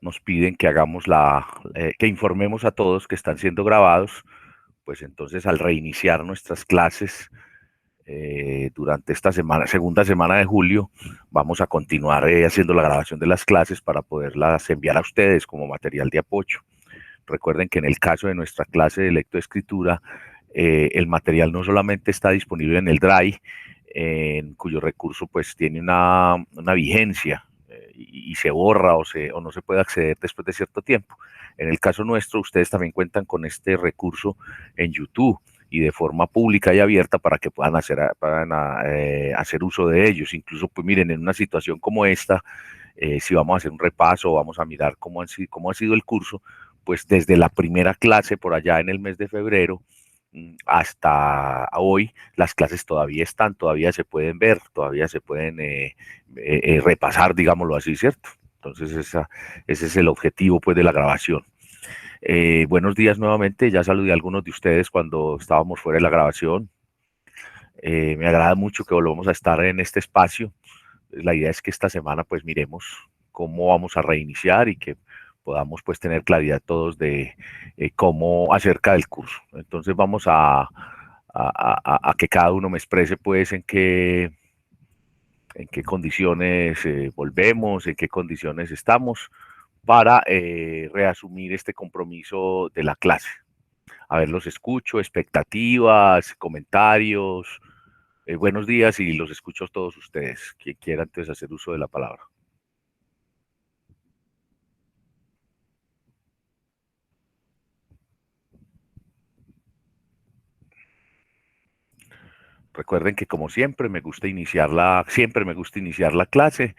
nos piden que hagamos que informemos a todos que están siendo grabados, pues entonces al reiniciar nuestras clases durante esta segunda semana de julio, vamos a continuar haciendo la grabación de las clases para poderlas enviar a ustedes como material de apoyo. Recuerden que en el caso de nuestra clase de lectoescritura, el material no solamente está disponible en el Drive, en cuyo recurso pues tiene una vigencia y se borra o no se puede acceder después de cierto tiempo. En el caso nuestro, ustedes también cuentan con este recurso en YouTube y de forma pública y abierta para que puedan hacer uso de ellos. Incluso, pues miren, en una situación como esta, si vamos a hacer un repaso o vamos a mirar cómo ha sido el curso, pues desde la primera clase por allá en el mes de febrero hasta hoy, las clases todavía están, todavía se pueden ver, todavía se pueden repasar, digámoslo así, ¿cierto? Entonces ese es el objetivo pues de la grabación. Buenos días nuevamente, ya saludé a algunos de ustedes cuando estábamos fuera de la grabación. Me agrada mucho que volvamos a estar en este espacio. La idea es que esta semana pues miremos cómo vamos a reiniciar y que podamos pues tener claridad todos de cómo acerca del curso. Entonces vamos a que cada uno me exprese pues en qué condiciones volvemos, en qué condiciones estamos para reasumir este compromiso de la clase. A ver, los escucho, expectativas, comentarios. Buenos días y los escucho a todos ustedes. Quien quiera entonces hacer uso de la palabra. Recuerden que como siempre siempre me gusta iniciar la clase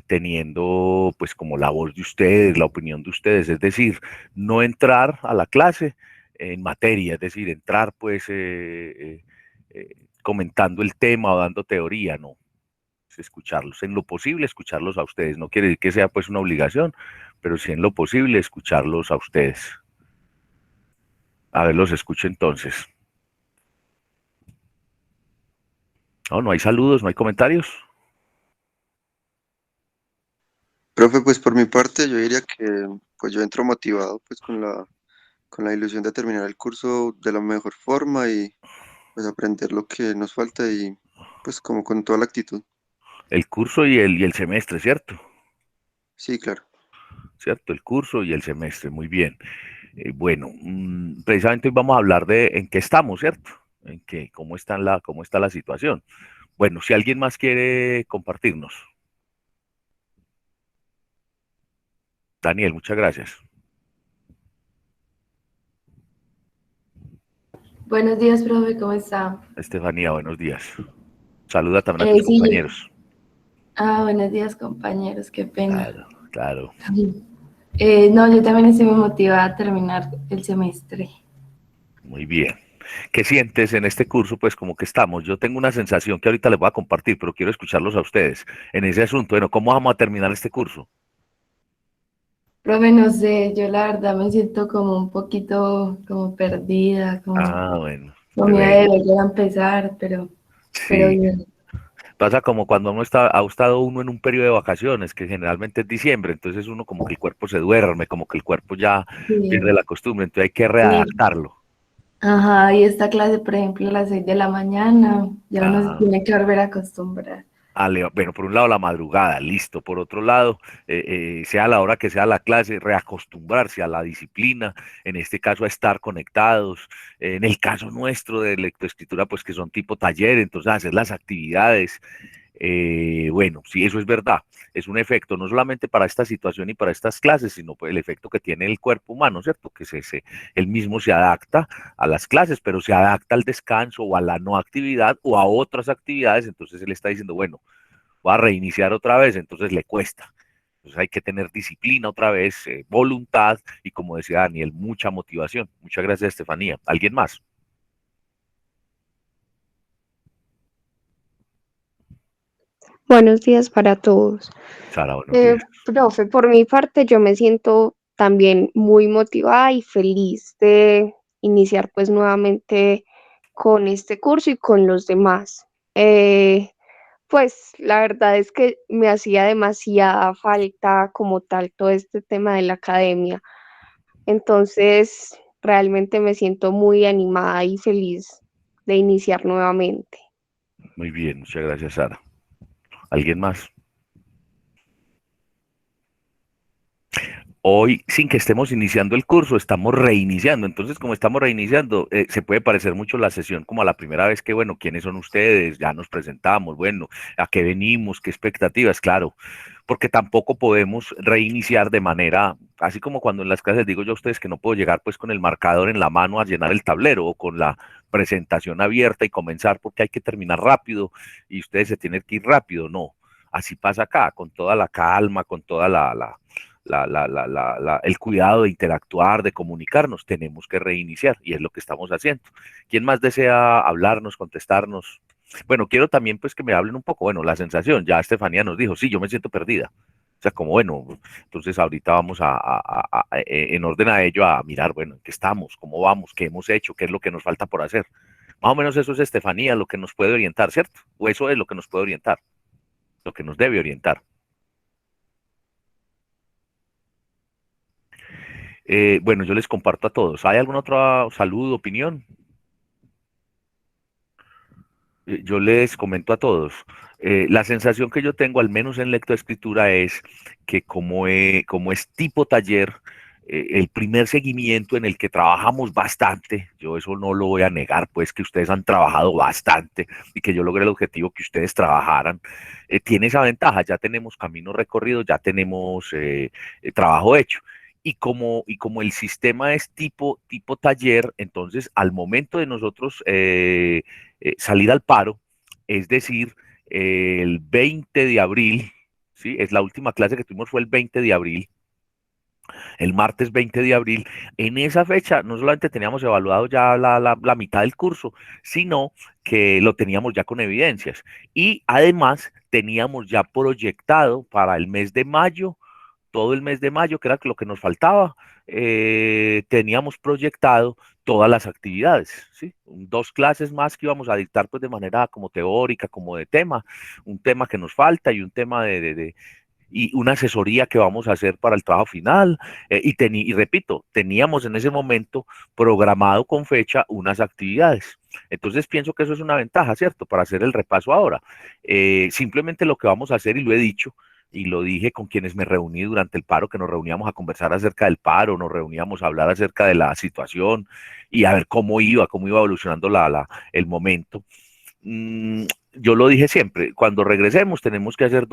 teniendo pues como la voz de ustedes, la opinión de ustedes, es decir, no entrar a la clase en materia, es decir, entrar pues comentando el tema o dando teoría, no, es escucharlos, en lo posible escucharlos a ustedes, no quiere decir que sea pues una obligación, pero sí en lo posible escucharlos a ustedes. A ver, los escucho entonces. No, no hay saludos, no hay comentarios. Profe, pues por mi parte yo diría que pues yo entro motivado pues con la ilusión de terminar el curso de la mejor forma y pues aprender lo que nos falta y pues como con toda la actitud. El curso y el semestre, ¿cierto? Sí, claro. ¿Cierto? El curso y el semestre, muy bien. Bueno, precisamente hoy vamos a hablar de en qué estamos, ¿cierto? En qué, cómo está la situación. Bueno, si alguien más quiere compartirnos. Daniel, muchas gracias. Buenos días, profe, ¿cómo está? Estefanía, buenos días. Saluda también a tus Sí. compañeros. Buenos días, compañeros, qué pena. Claro, claro. No, yo también estoy muy motivada a terminar el semestre. Muy bien. ¿Qué sientes en este curso? Pues como que estamos. Yo tengo una sensación que ahorita les voy a compartir, pero quiero escucharlos a ustedes en ese asunto. Bueno, ¿cómo vamos a terminar este curso? Profe, no sé, yo la verdad me siento como un poquito como perdida, como Ah, bueno, con qué miedo de bueno. volver a empezar, pero Sí. bien. Pasa como cuando ha estado uno en un periodo de vacaciones, que generalmente es diciembre, entonces uno como que el cuerpo se duerme, como que el cuerpo ya pierde Sí, la costumbre, entonces hay que sí. readaptarlo. Ajá, y esta clase, por ejemplo, a las 6 de la mañana, ya uno se Ah, tiene que volver a acostumbrar. bueno, por un lado la madrugada, listo. Por otro lado, sea la hora que sea la clase, reacostumbrarse a la disciplina, en este caso a estar conectados. En el caso nuestro de lectoescritura, pues que son tipo taller, entonces hacer las actividades. Bueno, sí, eso es verdad. Es un efecto no solamente para esta situación y para estas clases, sino pues el efecto que tiene el cuerpo humano, ¿cierto? Que él mismo se adapta a las clases, pero se adapta al descanso o a la no actividad o a otras actividades. Entonces él está diciendo, bueno, va a reiniciar otra vez, entonces le cuesta. Entonces hay que tener disciplina otra vez, voluntad y como decía Daniel, mucha motivación. Muchas gracias, Estefanía. ¿Alguien más? Buenos días para todos. Sara, buenos días. Profe, por mi parte yo me siento también muy motivada y feliz de iniciar pues nuevamente con este curso y con los demás. Pues la verdad es que me hacía demasiada falta como tal todo este tema de la academia. Entonces, realmente me siento muy animada y feliz de iniciar nuevamente. Muy bien, muchas gracias, Sara. ¿Alguien más? Hoy, sin que estemos iniciando el curso, estamos reiniciando. Entonces, como estamos reiniciando, se puede parecer mucho la sesión como a la primera vez que, bueno, ¿quiénes son ustedes? Ya nos presentamos, bueno, ¿a qué venimos? ¿Qué expectativas? Claro, porque tampoco podemos reiniciar de manera, así como cuando en las clases digo yo a ustedes que no puedo llegar pues con el marcador en la mano a llenar el tablero o con la presentación abierta y comenzar porque hay que terminar rápido y ustedes se tienen que ir rápido. No, así pasa acá, con toda la calma, con toda el cuidado de interactuar, de comunicarnos, tenemos que reiniciar y es lo que estamos haciendo. ¿Quién más desea hablarnos, contestarnos? Bueno, quiero también pues que me hablen un poco, bueno, la sensación, ya Estefanía nos dijo, sí, yo me siento perdida. O sea, como bueno, entonces ahorita vamos en orden a ello, a mirar, bueno, en qué estamos, cómo vamos, qué hemos hecho, qué es lo que nos falta por hacer. Más o menos eso es Estefanía, lo que nos puede orientar, ¿cierto? O eso es lo que nos puede orientar, lo que nos debe orientar. Bueno, yo les comparto a todos. ¿Hay algún otro saludo, opinión? Yo les comento a todos. La sensación que yo tengo, al menos en lectoescritura, es que como es tipo taller, el primer seguimiento en el que trabajamos bastante, yo eso no lo voy a negar, pues que ustedes han trabajado bastante y que yo logré el objetivo que ustedes trabajaran, tiene esa ventaja, ya tenemos camino recorrido, ya tenemos trabajo hecho. Y como el sistema es tipo taller, entonces al momento de nosotros salir al paro, es decir, el 20 de abril, ¿sí? Es la última clase que tuvimos fue el 20 de abril, el martes 20 de abril. En esa fecha no solamente teníamos evaluado ya la mitad del curso, sino que lo teníamos ya con evidencias. Y además teníamos ya proyectado para el mes de mayo, todo el mes de mayo, que era lo que nos faltaba, teníamos proyectado todas las actividades, ¿sí? Dos clases más que íbamos a dictar pues de manera como teórica, como de tema, un tema que nos falta y un tema y una asesoría que vamos a hacer para el trabajo final. Y repito, teníamos en ese momento programado con fecha unas actividades. Entonces pienso que eso es una ventaja, ¿cierto? Para hacer el repaso ahora. Simplemente lo que vamos a hacer, y lo he dicho, y lo dije con quienes me reuní durante el paro, que nos reuníamos a conversar acerca del paro, nos reuníamos a hablar acerca de la situación y a ver cómo iba evolucionando el momento. Mm, yo lo dije siempre, cuando regresemos tenemos que hacer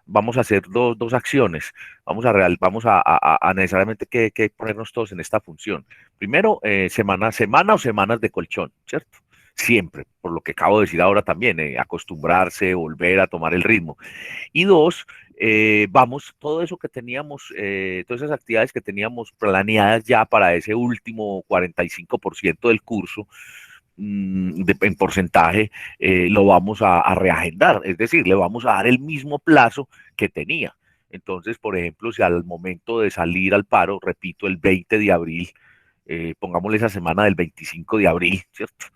vamos a hacer dos acciones. Vamos a necesariamente que ponernos todos en esta función. Primero, semana o semanas de colchón, ¿cierto? Siempre, por lo que acabo de decir ahora también, acostumbrarse, volver a tomar el ritmo. Y dos, todo eso que teníamos, todas esas actividades que teníamos planeadas ya para ese último 45% del curso, en porcentaje, lo vamos a reagendar, es decir, le vamos a dar el mismo plazo que tenía. Entonces, por ejemplo, si al momento de salir al paro, repito, el 20 de abril, pongámosle esa semana del 25 de abril, ¿cierto?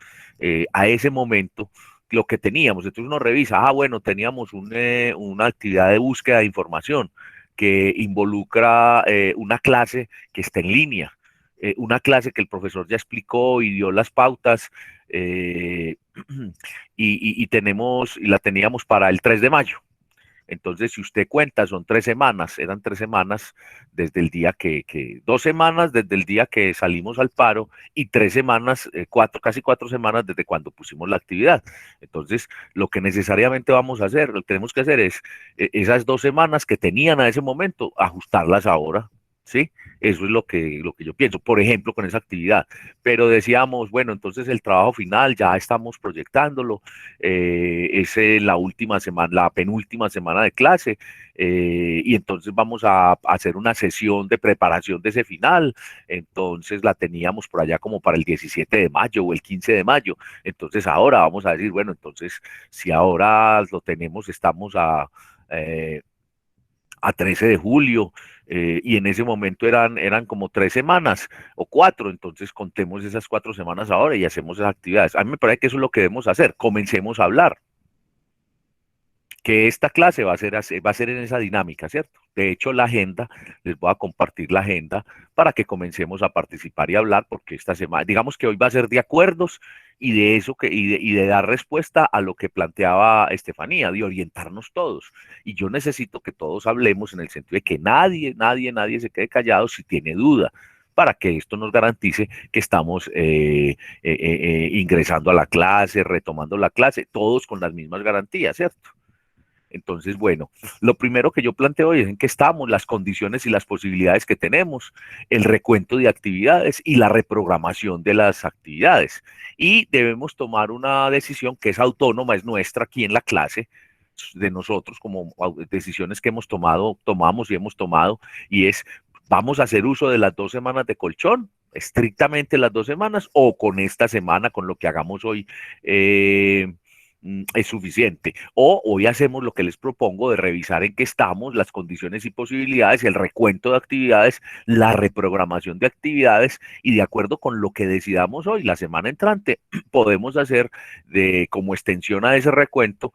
A ese momento, lo que teníamos, entonces uno revisa, bueno, teníamos una actividad de búsqueda de información que involucra una clase que está en línea, una clase que el profesor ya explicó y dio las pautas, eh, y la teníamos para el 3 de mayo. Entonces, si usted cuenta, son 3 semanas, eran 3 semanas desde el día 2 semanas desde el día que salimos al paro y 3 semanas, casi 4 semanas desde cuando pusimos la actividad. Entonces, lo que necesariamente vamos a hacer, lo que tenemos que hacer es esas 2 semanas que tenían a ese momento, ajustarlas ahora, ¿sí? Eso es lo que yo pienso, por ejemplo, con esa actividad. Pero decíamos, bueno, entonces el trabajo final ya estamos proyectándolo, es la última semana, la penúltima semana de clase, y entonces vamos a hacer una sesión de preparación de ese final. Entonces la teníamos por allá como para el 17 de mayo o el 15 de mayo. Entonces ahora vamos a decir, bueno, entonces si ahora lo tenemos, estamos a 13 de julio, y en ese momento eran como 3 semanas o 4, entonces contemos esas 4 semanas ahora y hacemos esas actividades. A mí me parece que eso es lo que debemos hacer, comencemos a hablar. que esta clase va a ser en esa dinámica, ¿cierto? De hecho, la agenda, les voy a compartir la agenda para que comencemos a participar y hablar, porque esta semana, digamos que hoy va a ser de acuerdos y de eso y de dar respuesta a lo que planteaba Estefanía, de orientarnos todos. Y yo necesito que todos hablemos en el sentido de que nadie se quede callado si tiene duda, para que esto nos garantice que estamos ingresando a la clase, retomando la clase, todos con las mismas garantías, ¿cierto? Entonces, bueno, lo primero que yo planteo es en qué estamos, las condiciones y las posibilidades que tenemos, el recuento de actividades y la reprogramación de las actividades. Y debemos tomar una decisión que es autónoma, es nuestra aquí en la clase, de nosotros como decisiones que hemos tomado, tomamos y hemos tomado, y es, ¿vamos a hacer uso de las 2 semanas de colchón? Estrictamente las 2 semanas, o con esta semana, con lo que hagamos hoy, es suficiente. O hoy hacemos lo que les propongo de revisar en qué estamos, las condiciones y posibilidades, el recuento de actividades, la reprogramación de actividades, y de acuerdo con lo que decidamos hoy, la semana entrante, podemos hacer como extensión a ese recuento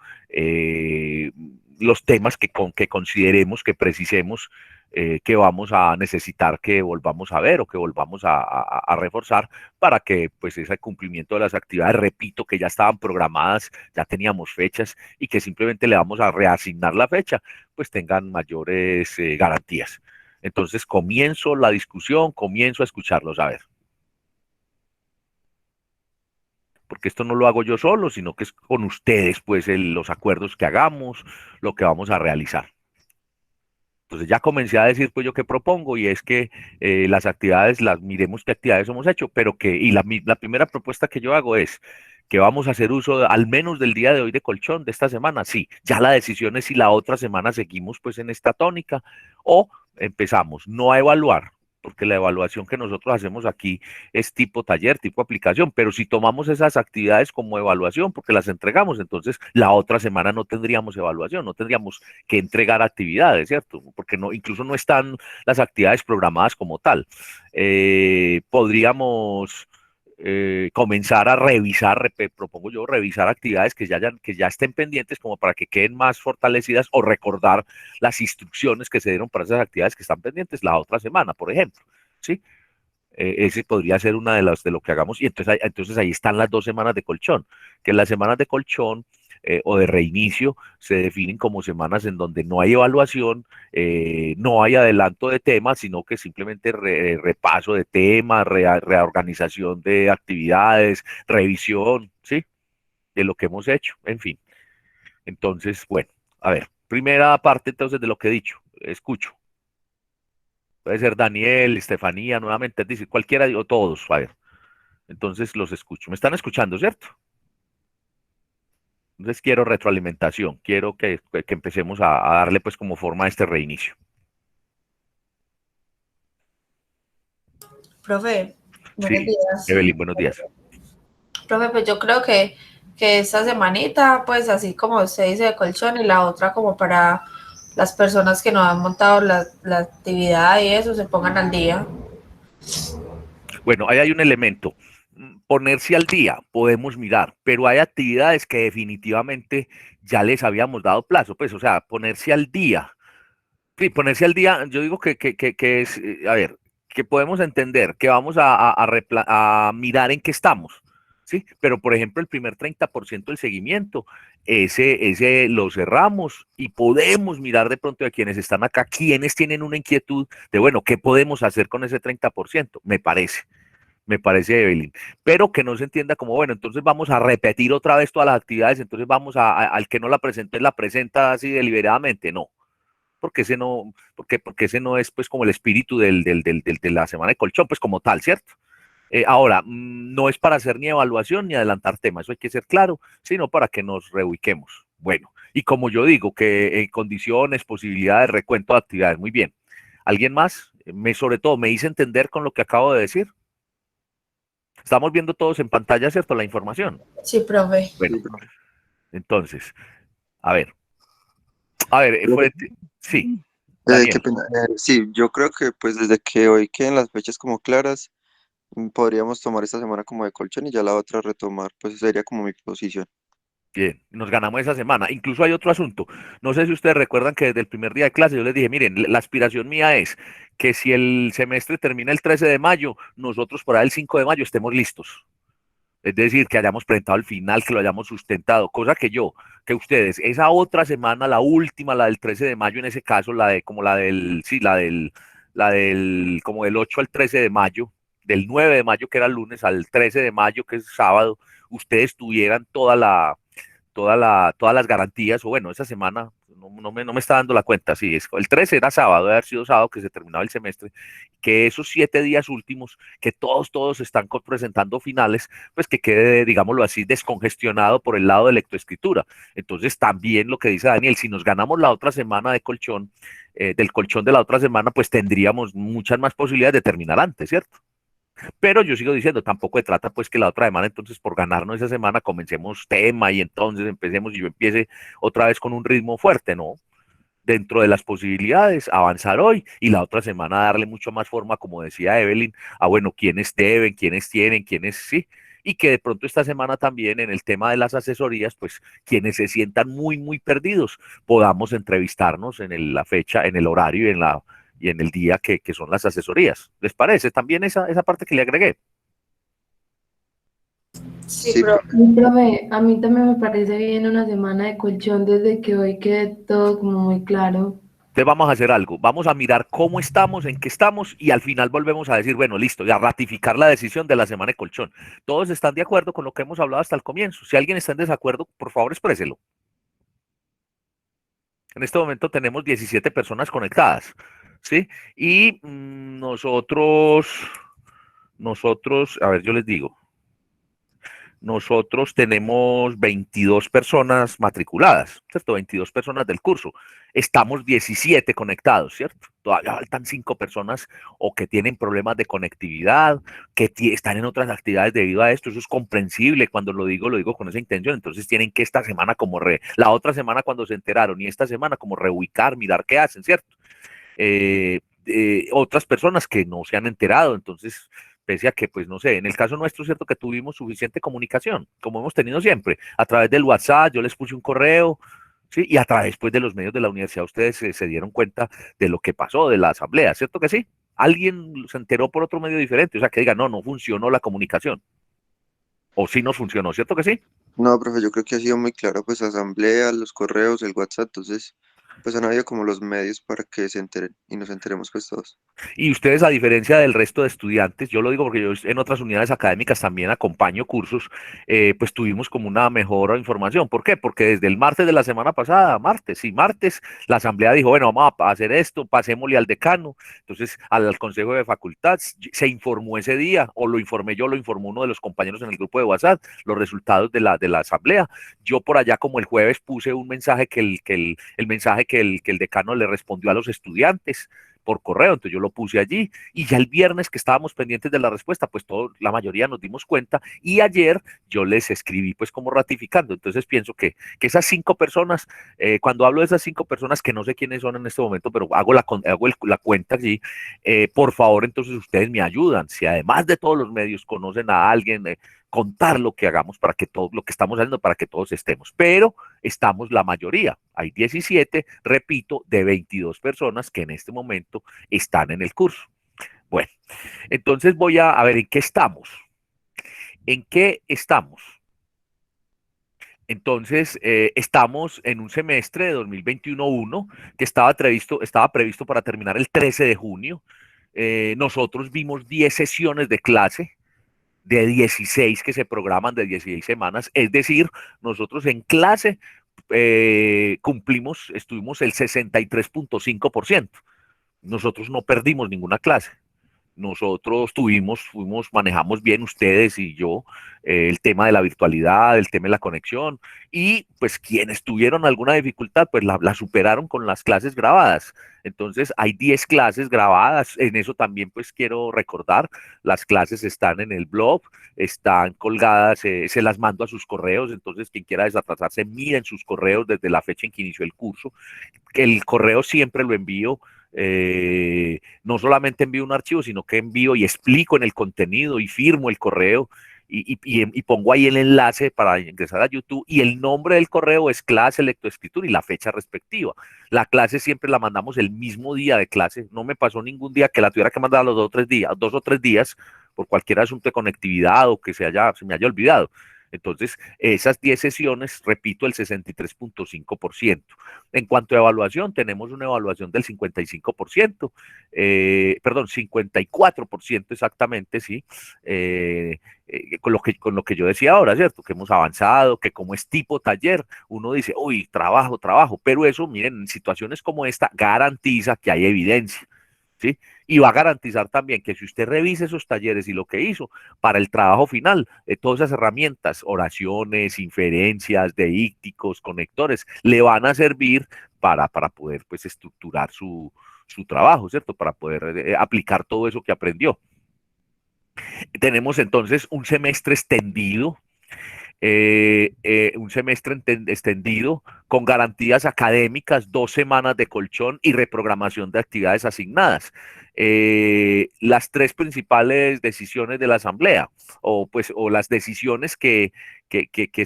los temas que consideremos, que precisemos, que vamos a necesitar que volvamos a ver o que volvamos a reforzar para que pues ese cumplimiento de las actividades, repito, que ya estaban programadas, ya teníamos fechas y que simplemente le vamos a reasignar la fecha, pues tengan mayores garantías. Entonces comienzo la discusión, comienzo a escucharlos, a ver. Porque esto no lo hago yo solo, sino que es con ustedes, pues los acuerdos que hagamos, lo que vamos a realizar. Entonces ya comencé a decir pues yo qué propongo, y es que las actividades, miremos qué actividades hemos hecho, pero la primera propuesta que yo hago es que vamos a hacer uso al menos del día de hoy de colchón de esta semana. Sí, ya la decisión es si la otra semana seguimos pues en esta tónica o empezamos no a evaluar, porque la evaluación que nosotros hacemos aquí es tipo taller, tipo aplicación, pero si tomamos esas actividades como evaluación, porque las entregamos, entonces la otra semana no tendríamos evaluación, no tendríamos que entregar actividades, ¿cierto? Porque no, incluso no están las actividades programadas como tal. Podríamos comenzar a revisar, propongo yo, revisar actividades que ya estén pendientes como para que queden más fortalecidas, o recordar las instrucciones que se dieron para esas actividades que están pendientes la otra semana, por ejemplo, ¿sí? Ese podría ser una de lo que hagamos, y entonces ahí están las 2 semanas de colchón, que las semanas de colchón o de reinicio se definen como semanas en donde no hay evaluación, no hay adelanto de temas, sino que simplemente repaso de temas, reorganización de actividades, revisión, ¿sí? De lo que hemos hecho, en fin. Entonces, bueno, a ver, primera parte entonces de lo que he dicho, escucho. Puede ser Daniel, Estefanía, nuevamente, dice cualquiera o todos, a ver. Entonces los escucho. ¿Me están escuchando, cierto? Entonces quiero retroalimentación, quiero que empecemos a darle pues como forma a este reinicio. Profe, buenos Sí, días. Evelyn, buenos días. Profe, pues yo creo que esta semanita, pues así como usted dice de colchón, y la otra como para las personas que no han montado la actividad y eso, se pongan al día. Bueno, ahí hay un elemento. Ponerse al día, podemos mirar, pero hay actividades que definitivamente ya les habíamos dado plazo, pues, o sea, ponerse al día. Sí, ponerse al día, yo digo que es, a ver, que podemos entender que vamos a mirar en qué estamos, ¿sí? Pero, por ejemplo, el primer 30% del seguimiento, ese lo cerramos, y podemos mirar de pronto de quienes están acá, quienes tienen una inquietud de, bueno, ¿qué podemos hacer con ese 30%? Me parece, Evelyn, pero que no se entienda como, bueno, entonces vamos a repetir otra vez todas las actividades, entonces vamos al que no la presente, la presenta así deliberadamente, no, porque ese no es pues como el espíritu de la semana de colchón, pues como tal, ¿cierto? Ahora, no es para hacer ni evaluación ni adelantar temas, eso hay que ser claro, sino para que nos reubiquemos. Bueno, y como yo digo, que condiciones, posibilidades, recuento de actividades, muy bien. ¿Alguien más? Sobre todo, ¿me hice entender con lo que acabo de decir? Estamos viendo todos en pantalla, ¿cierto? La información. Sí, profe. Bueno, Sí, profe. entonces, a ver, sí, Qué Daniel. pena. Sí, yo creo que pues desde que hoy queden las fechas como claras, podríamos tomar esta semana como de colchón y ya la otra retomar, pues sería como mi posición. Bien, nos ganamos esa semana. Incluso hay otro asunto. No sé si ustedes recuerdan que desde el primer día de clase yo les dije, miren, la aspiración mía es que si el semestre termina el 13 de mayo, nosotros por ahí el 5 de mayo estemos listos. Es decir, que hayamos presentado el final, que lo hayamos sustentado, cosa que yo, que ustedes, esa otra semana, la última, la del 13 de mayo, en ese caso, la de, como la del, sí, como del 8 al 13 de mayo, del 9 de mayo, que era el lunes, al 13 de mayo, que es sábado, ustedes tuvieran todas las garantías, o bueno, esa semana no me está dando la cuenta, sí, el 13 era sábado, debe haber sido sábado que se terminaba el semestre, que esos 7 días últimos, que todos están presentando finales, pues que quede, digámoslo así, descongestionado por el lado de lectoescritura. Entonces, también lo que dice Daniel, si nos ganamos la otra semana de colchón, del colchón de la otra semana, pues tendríamos muchas más posibilidades de terminar antes, ¿cierto? Pero yo sigo diciendo, tampoco se trata pues que la otra semana, entonces por ganarnos esa semana comencemos tema y entonces empecemos y yo empiece otra vez con un ritmo fuerte, ¿no? Dentro de las posibilidades, avanzar hoy y la otra semana darle mucho más forma, como decía Evelyn, a bueno, quiénes deben, quiénes tienen, quiénes sí, y que de pronto esta semana también en el tema de las asesorías, pues quienes se sientan muy perdidos, podamos entrevistarnos la fecha, en el horario y en el día que son las asesorías. ¿Les parece? También esa parte que le agregué. Sí, Sí, pero Profe, a mí también me parece bien una semana de colchón desde que hoy quede todo como muy claro. Entonces vamos a hacer algo, vamos a mirar cómo estamos, en qué estamos y al final volvemos a decir, bueno, listo, ya ratificar la decisión de la semana de colchón. ¿Todos están de acuerdo con lo que hemos hablado hasta el comienzo? Si alguien está en desacuerdo, por favor expréselo. En este momento tenemos 17 personas conectadas, ¿sí? Y nosotros, a ver, yo les digo, nosotros tenemos 22 personas matriculadas, ¿cierto? 22 personas del curso. Estamos 17 conectados, ¿cierto? Todavía faltan 5 personas o que tienen problemas de conectividad, que están en otras actividades debido a esto. Eso es comprensible. Cuando lo digo con esa intención. Entonces tienen que esta semana la otra semana cuando se enteraron y esta semana como reubicar, mirar qué hacen, ¿cierto? Otras personas que no se han enterado. Entonces, pese a que, pues no sé, en el caso nuestro, cierto que tuvimos suficiente comunicación, como hemos tenido siempre, a través del WhatsApp, yo les puse un correo, ¿sí? Y a través, pues, de los medios de la universidad, ustedes se dieron cuenta de lo que pasó, de la asamblea, ¿cierto que sí? Alguien se enteró por otro medio diferente, o sea, que diga, no funcionó la comunicación, o sí no funcionó, ¿cierto que sí? no, profe, yo creo que ha sido muy claro, pues asamblea, los correos, el WhatsApp, entonces, pues han habido como los medios para que se enteren y nos enteremos pues todos. Y ustedes, a diferencia del resto de estudiantes, yo lo digo porque yo en otras unidades académicas también acompaño cursos, pues tuvimos como una mejor información. ¿Por qué? Porque desde el martes de la semana pasada, martes, la asamblea dijo, bueno, vamos a hacer esto, pasémosle al decano, entonces al consejo de facultad, se informó ese día, o lo informé yo, lo informó uno de los compañeros en el grupo de WhatsApp, los resultados de la asamblea. Yo por allá como el jueves puse un mensaje el mensaje que el decano le respondió a los estudiantes por correo, entonces yo lo puse allí y ya el viernes que estábamos pendientes de la respuesta, pues la mayoría nos dimos cuenta y ayer yo les escribí pues como ratificando, entonces pienso que esas 5 personas, cuando hablo de esas 5 personas que no sé quiénes son en este momento, pero hago la cuenta allí, por favor entonces ustedes me ayudan, si además de todos los medios conocen a alguien, contar lo que hagamos para que todo lo que estamos haciendo para que todos estemos, pero estamos la mayoría. Hay 17, repito, de 22 personas que en este momento están en el curso. Bueno, entonces voy a ver en qué estamos. ¿En qué estamos? Entonces, estamos en un semestre de 2021-1 que estaba previsto para terminar el 13 de junio. Nosotros vimos 10 sesiones de clase de 16 que se programan de 16 semanas, es decir, nosotros en clase estuvimos el 63.5%. Nosotros no perdimos ninguna clase. Nosotros manejamos bien ustedes y yo el tema de la virtualidad, el tema de la conexión y pues quienes tuvieron alguna dificultad pues la superaron con las clases grabadas. Entonces hay 10 clases grabadas, en eso también pues quiero recordar, las clases están en el blog, están colgadas, se las mando a sus correos, entonces quien quiera desatrasarse miren sus correos desde la fecha en que inició el curso. El correo siempre lo envío, no solamente envío un archivo, sino que envío y explico en el contenido y firmo el correo y pongo ahí el enlace para ingresar a YouTube y el nombre del correo es clase lectoescritura y la fecha respectiva. La clase siempre la mandamos el mismo día de clase, no me pasó ningún día que la tuviera que mandar a los 2 o 3 días por cualquier asunto de conectividad o que se me haya olvidado. Entonces, esas 10 sesiones, repito, el 63.5%. En cuanto a evaluación, tenemos una evaluación del 55%, perdón, 54% exactamente, sí, con lo que yo decía ahora, ¿cierto? Que hemos avanzado, que como es tipo taller, uno dice, uy, trabajo, pero eso, miren, en situaciones como esta, garantiza que hay evidencia. ¿Sí? Y va a garantizar también que si usted revisa esos talleres y lo que hizo para el trabajo final, todas esas herramientas, oraciones, inferencias, deícticos, conectores, le van a servir para poder pues estructurar su trabajo, ¿cierto? Para poder aplicar todo eso que aprendió. Tenemos entonces un semestre extendido con garantías académicas, 2 semanas de colchón y reprogramación de actividades asignadas. Las 3 principales decisiones de la asamblea o las decisiones que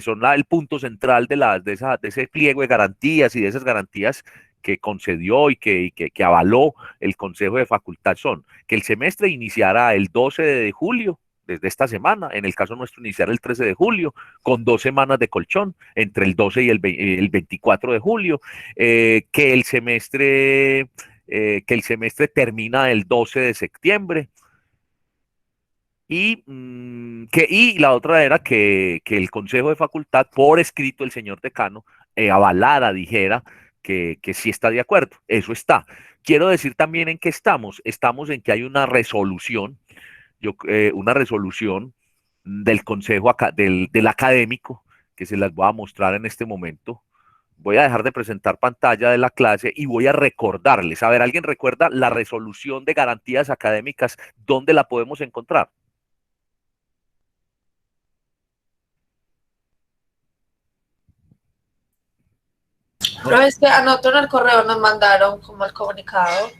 son el punto central de ese pliego de garantías y de esas garantías que concedió y que avaló el Consejo de Facultad son que el semestre iniciará el 12 de julio, desde esta semana, en el caso nuestro iniciar el 13 de julio, con 2 semanas de colchón, entre el 12 y el 24 de julio, que el semestre termina el 12 de septiembre, y la otra era que el Consejo de Facultad, por escrito el señor decano, avalara, dijera que sí está de acuerdo. Eso está. Quiero decir también en qué estamos. Estamos en que hay una resolución, una resolución del Consejo del académico, que se las voy a mostrar en este momento. Voy a dejar de presentar pantalla de la clase y voy a recordarles. A ver, ¿alguien recuerda la resolución de garantías académicas? ¿Dónde la podemos encontrar? Pero es que a nosotros en el correo nos mandaron como el comunicado.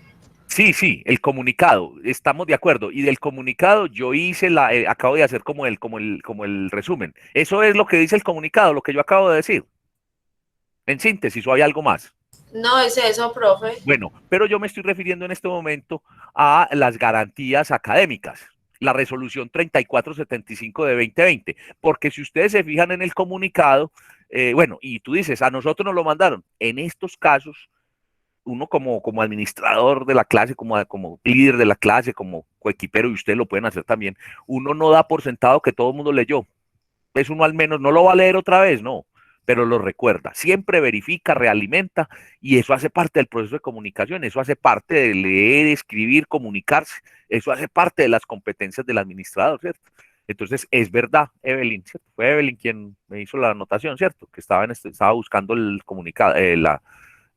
Sí, el comunicado, estamos de acuerdo. Y del comunicado yo acabo de hacer como el resumen. Eso es lo que dice el comunicado, lo que yo acabo de decir. En síntesis, ¿o hay algo más? No es eso, profe. Bueno, pero yo me estoy refiriendo en este momento a las garantías académicas, la resolución 3475 de 2020, porque si ustedes se fijan en el comunicado, bueno, y tú dices, a nosotros nos lo mandaron. En estos casos, uno como administrador de la clase, como líder de la clase, como coequipero, y ustedes lo pueden hacer también, uno no da por sentado que todo el mundo leyó. Es uno al menos, no lo va a leer otra vez, no, pero lo recuerda. Siempre verifica, realimenta, y eso hace parte del proceso de comunicación, eso hace parte de leer, escribir, comunicarse, eso hace parte de las competencias del administrador, ¿cierto? Entonces, es verdad, Evelyn, ¿cierto? Fue Evelyn quien me hizo la anotación, ¿cierto? Que estaba buscando el comunicado,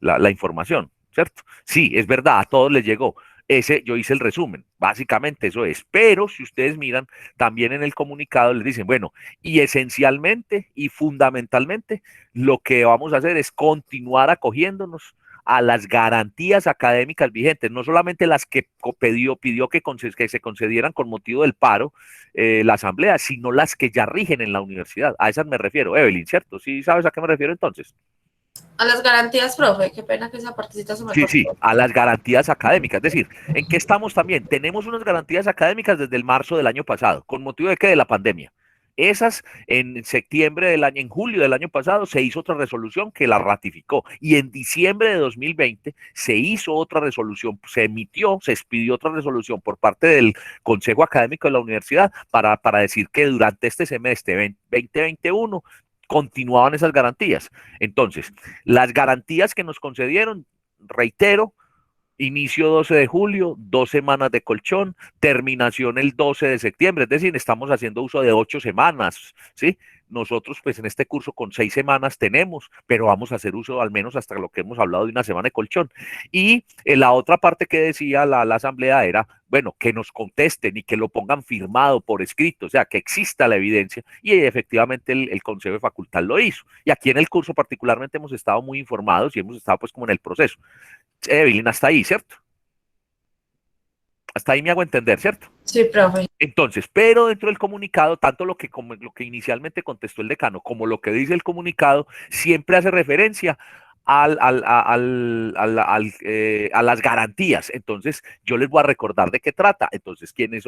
la información, ¿cierto? Sí, es verdad, a todos les llegó. Yo hice el resumen, básicamente eso es. Pero si ustedes miran, también en el comunicado les dicen, bueno, y esencialmente y fundamentalmente, lo que vamos a hacer es continuar acogiéndonos a las garantías académicas vigentes, no solamente las que pidió que se concedieran con motivo del paro la asamblea, sino las que ya rigen en la universidad. A esas me refiero, Evelyn, ¿cierto? ¿Sí sabes a qué me refiero entonces? A las garantías, profe, qué pena que esa partecita se me Sí, cortó. sí, a las garantías académicas. Es decir, ¿en qué estamos también? Tenemos unas garantías académicas desde el marzo del año pasado, con motivo de qué, de la pandemia. Esas en en julio del año pasado se hizo otra resolución que la ratificó y en diciembre de 2020 se hizo otra resolución, se expidió otra resolución por parte del Consejo Académico de la Universidad para decir que durante este semestre 2021 continuaban esas garantías. Entonces, las garantías que nos concedieron, reitero, inicio 12 de julio, 2 semanas de colchón, terminación el 12 de septiembre, es decir, estamos haciendo uso de 8 semanas, ¿sí? Nosotros, pues en este curso con 6 semanas tenemos, pero vamos a hacer uso al menos hasta lo que hemos hablado de 1 semana de colchón. Y la otra parte que decía la asamblea era, bueno, que nos contesten y que lo pongan firmado por escrito, o sea, que exista la evidencia, y efectivamente el Consejo de Facultad lo hizo. Y aquí en el curso particularmente hemos estado muy informados y hemos estado pues como en el proceso. Evelyn, hasta ahí, ¿cierto? Hasta ahí me hago entender, ¿cierto? Sí, profe. Entonces, pero dentro del comunicado, tanto como lo que inicialmente contestó el decano, como lo que dice el comunicado, siempre hace referencia a las garantías. Entonces, yo les voy a recordar de qué trata. Entonces, quienes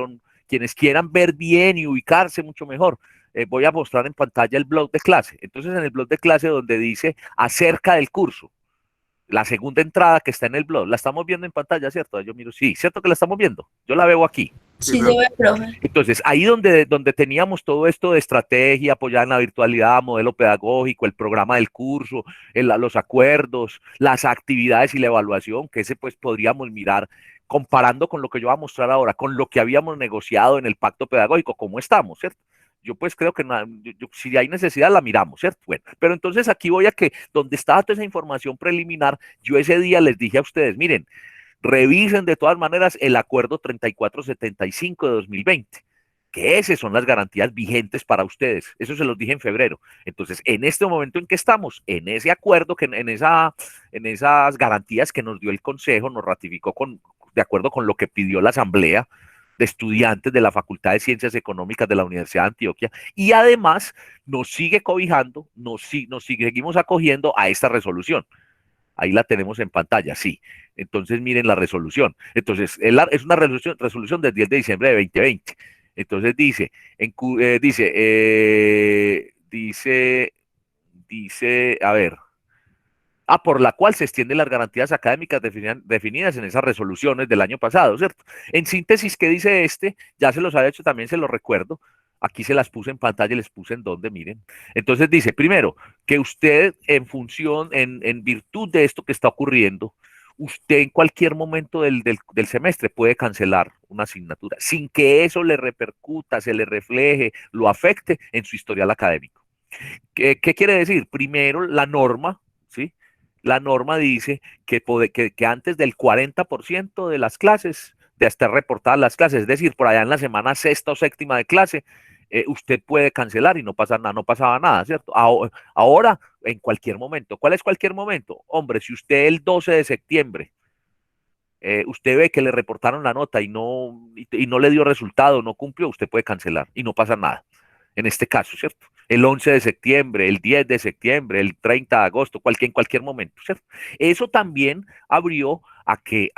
quieran ver bien y ubicarse mucho mejor, voy a mostrar en pantalla el blog de clase. Entonces, en el blog de clase donde dice acerca del curso, la segunda entrada que está en el blog, la estamos viendo en pantalla, ¿cierto? Yo miro, sí, ¿cierto que la estamos viendo? Yo la veo aquí. Sí, Sí, se ve, profe. Entonces, ahí donde teníamos todo esto de estrategia apoyada en la virtualidad, modelo pedagógico, el programa del curso, los acuerdos, las actividades y la evaluación, que ese pues podríamos mirar comparando con lo que yo voy a mostrar ahora, con lo que habíamos negociado en el pacto pedagógico, cómo estamos, ¿cierto? Yo pues creo que si hay necesidad la miramos, ¿cierto? Bueno, pero entonces aquí voy a que donde estaba toda esa información preliminar, yo ese día les dije a ustedes, miren, revisen de todas maneras el acuerdo 3475 de 2020, que esas son las garantías vigentes para ustedes. Eso se los dije en febrero. Entonces, en este momento en que estamos, en ese acuerdo, en esas garantías que nos dio el Consejo, nos ratificó de acuerdo con lo que pidió la Asamblea de Estudiantes de la Facultad de Ciencias Económicas de la Universidad de Antioquia, y además nos sigue cobijando, seguimos acogiendo a esta resolución. Ahí la tenemos en pantalla, sí. Entonces miren la resolución. Entonces es una resolución del 10 de diciembre de 2020. Entonces dice, a ver, por la cual se extienden las garantías académicas definidas en esas resoluciones del año pasado, ¿cierto? En síntesis, ¿qué dice este? Ya se los había hecho, también se los recuerdo. Aquí se las puse en pantalla y les puse en donde, miren. Entonces dice, primero, que usted en virtud de esto que está ocurriendo, usted en cualquier momento del semestre puede cancelar una asignatura sin que eso le repercuta, se le refleje, lo afecte en su historial académico. ¿Qué quiere decir? Primero, la norma, ¿sí? La norma dice que antes del 40% de las clases, de estar reportadas las clases, es decir, por allá en la semana sexta o séptima de clase, usted puede cancelar y no pasa nada, no pasaba nada, ¿cierto? Ahora, en cualquier momento. ¿Cuál es cualquier momento? Hombre, si usted el 12 de septiembre, usted ve que le reportaron la nota y no le dio resultado, no cumplió, usted puede cancelar y no pasa nada. En este caso, ¿cierto? El 11 de septiembre, el 10 de septiembre, el 30 de agosto, en cualquier momento, ¿cierto? Eso también abrió a que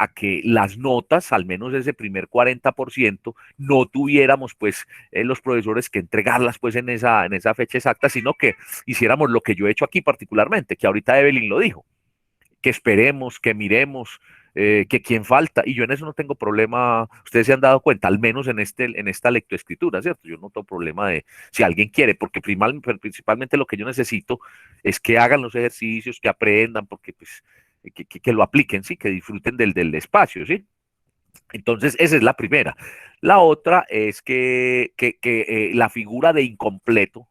las notas, al menos ese primer 40%, no tuviéramos pues los profesores que entregarlas pues en esa fecha exacta, sino que hiciéramos lo que yo he hecho aquí particularmente, que ahorita Evelyn lo dijo, que esperemos, que miremos, que quién falta, y yo en eso no tengo problema, ustedes se han dado cuenta, al menos en esta lectoescritura, ¿cierto? Yo no tengo problema de si alguien quiere, porque principalmente lo que yo necesito es que hagan los ejercicios, que aprendan, porque pues que lo apliquen, sí, que disfruten del espacio, ¿sí? Entonces, esa es la primera. La otra es que la figura de incompleto,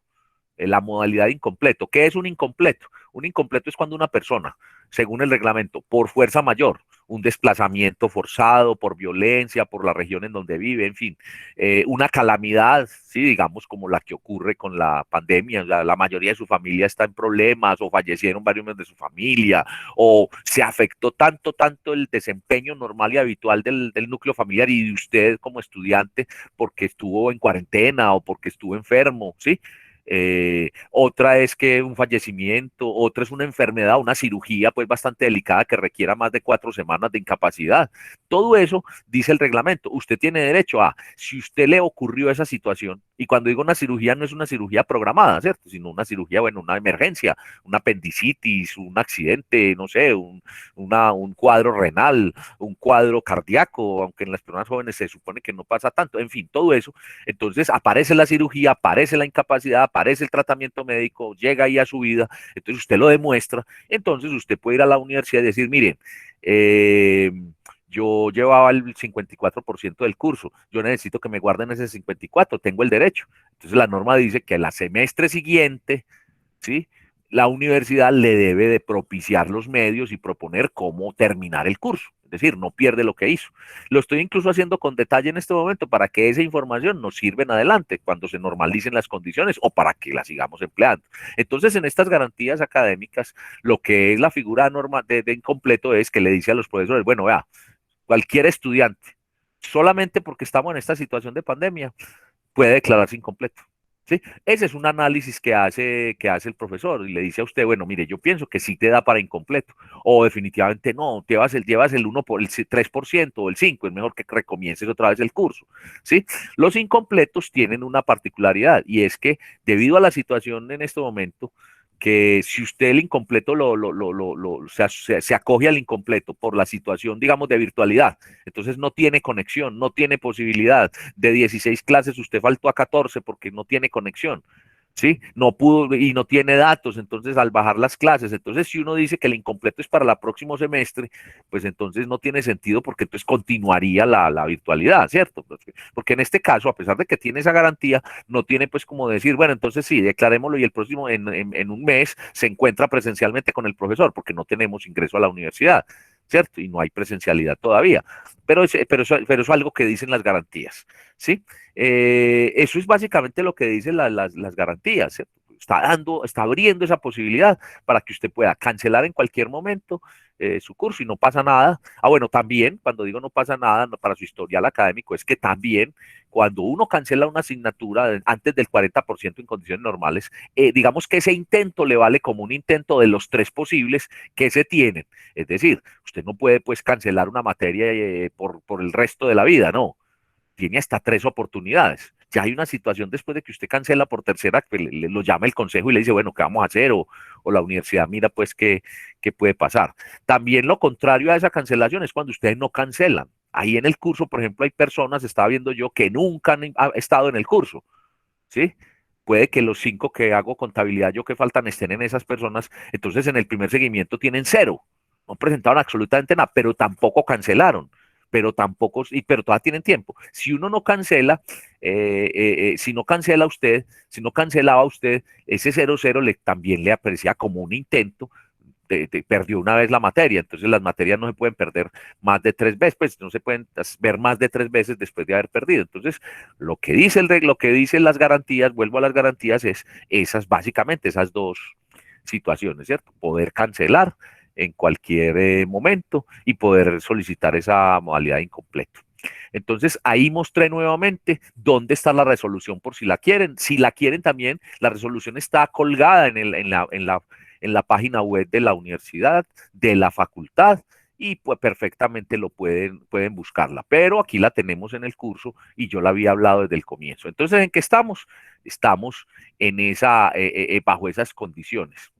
la modalidad de incompleto. ¿Qué es un incompleto? Un incompleto es cuando una persona, según el reglamento, por fuerza mayor, un desplazamiento forzado, por violencia, por la región en donde vive, en fin, una calamidad, sí, digamos, como la que ocurre con la pandemia, la mayoría de su familia está en problemas o fallecieron varios miembros de su familia o se afectó tanto el desempeño normal y habitual del núcleo familiar y de usted como estudiante porque estuvo en cuarentena o porque estuvo enfermo, ¿sí? Otra es que un fallecimiento, otra es una enfermedad, una cirugía pues bastante delicada que requiera más de 4 semanas de incapacidad. Todo eso dice el reglamento. Usted tiene derecho a, si usted le ocurrió esa situación, y cuando digo una cirugía no es una cirugía programada, ¿cierto? Sino una cirugía, bueno, una emergencia, una apendicitis, un accidente, no sé, un cuadro renal, un cuadro cardíaco, aunque en las personas jóvenes se supone que no pasa tanto, en fin, todo eso. Entonces aparece la cirugía, aparece la incapacidad, aparece el tratamiento médico, llega ahí a su vida, entonces usted lo demuestra, entonces usted puede ir a la universidad y decir, miren, yo llevaba el 54% del curso, yo necesito que me guarden ese 54%, tengo el derecho. Entonces la norma dice que el semestre siguiente, ¿sí? La universidad le debe de propiciar los medios y proponer cómo terminar el curso. Es decir, no pierde lo que hizo. Lo estoy incluso haciendo con detalle en este momento para que esa información nos sirva en adelante cuando se normalicen las condiciones o para que la sigamos empleando. Entonces, en estas garantías académicas, lo que es la figura norma de incompleto es que le dice a los profesores, bueno, vea, cualquier estudiante solamente porque estamos en esta situación de pandemia, puede declararse incompleto. ¿Sí? Ese es un análisis que hace el profesor y le dice a usted, bueno, mire, yo pienso que sí te da para incompleto, o definitivamente no, llevas el 1 por el 3% o el 5%, es mejor que recomiences otra vez el curso. ¿Sí? Los incompletos tienen una particularidad y es que debido a la situación en este momento, que si usted el incompleto se acoge al incompleto por la situación, digamos, de virtualidad, entonces no tiene conexión, no tiene posibilidad. De 16 clases usted faltó a 14 porque no tiene conexión. ¿Sí? No pudo y no tiene datos, entonces al bajar las clases, entonces si uno dice que el incompleto es para el próximo semestre, pues entonces no tiene sentido porque entonces continuaría la virtualidad, ¿cierto? Porque en este caso, a pesar de que tiene esa garantía, no tiene pues como decir, bueno, entonces sí, declarémoslo y el próximo, en un mes, se encuentra presencialmente con el profesor, porque no tenemos ingreso a la universidad, ¿cierto? Y no hay presencialidad todavía. Pero eso es algo que dicen las garantías, ¿sí? Eso es básicamente lo que dicen las garantías, ¿cierto? Está abriendo esa posibilidad para que usted pueda cancelar en cualquier momento su curso y no pasa nada. Ah, bueno, también, cuando digo no pasa nada, para su historial académico, es que también cuando uno cancela una asignatura antes del 40% en condiciones normales, digamos que ese intento le vale como un intento de los 3 posibles que se tienen. Es decir, usted no puede pues cancelar una materia por el resto de la vida, no. Tiene hasta 3 oportunidades. Ya hay una situación después de que usted cancela por tercera, que lo llama el consejo y le dice, bueno, ¿qué vamos a hacer? O la universidad mira pues qué puede pasar. También lo contrario a esa cancelación es cuando ustedes no cancelan. Ahí en el curso, por ejemplo, hay personas, estaba viendo yo, que nunca han estado en el curso, ¿sí? Puede que los 5 que hago contabilidad, yo que faltan, estén en esas personas, entonces en el primer seguimiento tienen 0, no presentaron absolutamente nada, pero tampoco cancelaron, pero todavía tienen tiempo. Si uno no cancela, si no cancelaba usted, ese 0,0 también le aprecia como un intento. Perdió una vez la materia, entonces las materias no se pueden perder más de 3 veces, pues no se pueden ver más de 3 veces después de haber perdido. Entonces, lo que dicen las garantías, vuelvo a las garantías, es básicamente esas 2 situaciones, ¿cierto? Poder cancelar en cualquier momento y poder solicitar esa modalidad incompleto. Entonces, ahí mostré nuevamente dónde está la resolución por si la quieren. Si la quieren también, la resolución está colgada en la página web de la universidad, de la facultad, y pues perfectamente pueden buscarla. Pero aquí la tenemos en el curso y yo la había hablado desde el comienzo. Entonces, ¿en qué estamos? Estamos bajo esas condiciones.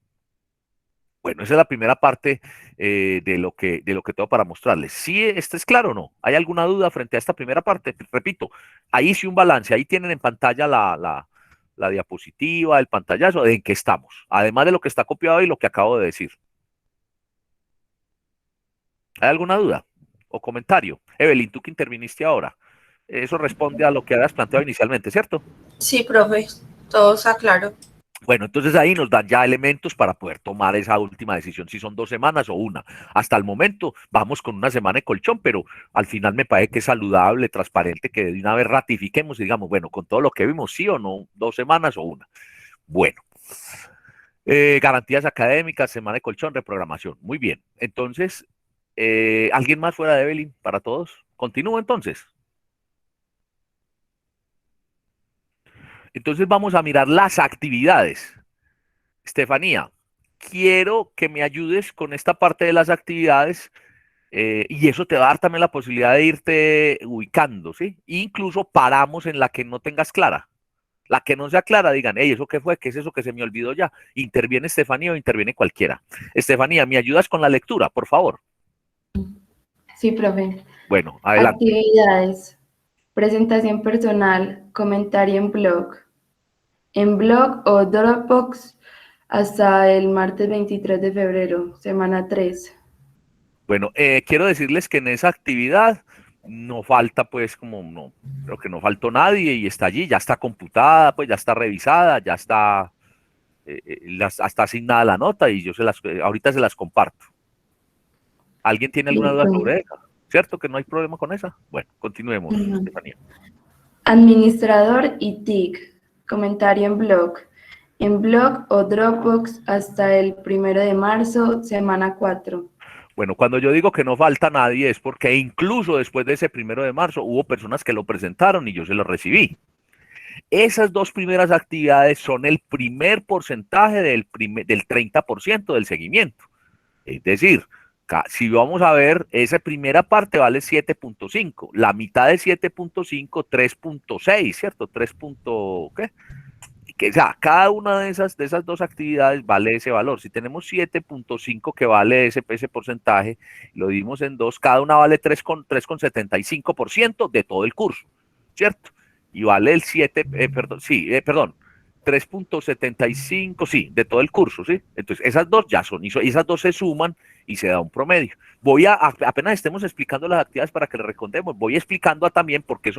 Bueno, esa es la primera parte de lo que tengo para mostrarles. ¿Sí este es claro o no? ¿Hay alguna duda frente a esta primera parte? Repito, ahí hice un balance, ahí tienen en pantalla la diapositiva, el pantallazo, de en qué estamos, además de lo que está copiado y lo que acabo de decir. ¿Hay alguna duda o comentario? Evelyn, tú que interviniste ahora, eso responde a lo que habías planteado inicialmente, ¿cierto? Sí, profe, todo está claro. Bueno, entonces ahí nos dan ya elementos para poder tomar esa última decisión, si son 2 semanas o una. Hasta el momento vamos con una semana de colchón, pero al final me parece que es saludable, transparente, que de una vez ratifiquemos y digamos, bueno, con todo lo que vimos, sí o no, 2 semanas o una. Bueno, garantías académicas, semana de colchón, reprogramación. Muy bien. Entonces, ¿alguien más fuera de Evelyn para todos? Continúo entonces. Entonces vamos a mirar las actividades. Estefanía, quiero que me ayudes con esta parte de las actividades y eso te va a dar también la posibilidad de irte ubicando, ¿sí? Incluso paramos en la que no tengas clara. La que no sea clara, digan, hey, ¿eso qué fue? ¿Qué es eso que se me olvidó ya? Interviene Estefanía o interviene cualquiera. Estefanía, ¿me ayudas con la lectura, por favor? Sí, profe. Bueno, adelante. Actividades. Presentación personal, comentario en blog o Dropbox hasta el martes 23 de febrero, semana 3. Bueno, quiero decirles que en esa actividad no falta, pues, como no, creo que no faltó nadie y está allí, ya está computada, pues ya está revisada, ya está, está asignada la nota y ahorita se las comparto. ¿Alguien tiene alguna duda Listo. sobre esa? ¿Cierto que no hay problema con esa? Bueno, continuemos, Estefanía. Administrador y TIC, comentario en blog o Dropbox hasta el 1 de marzo, semana 4. Bueno, cuando yo digo que no falta nadie es porque incluso después de ese 1 de marzo hubo personas que lo presentaron y yo se lo recibí. Esas dos primeras actividades son el primer porcentaje del 30% del seguimiento. Es decir, si vamos a ver, esa primera parte vale 7.5, la mitad de 7.5, 3.6, ¿cierto? 3. ¿Qué? O sea, cada una de esas dos actividades vale ese valor. Si tenemos 7.5 que vale ese porcentaje, lo dimos en dos, cada una vale 3,75% de todo el curso, ¿cierto? Y vale el 7, perdón, 3.75, sí, de todo el curso, ¿sí? Entonces, esas dos ya son, esas dos se suman y se da un promedio. Apenas estemos explicando las actividades para que le recordemos, voy explicando también porque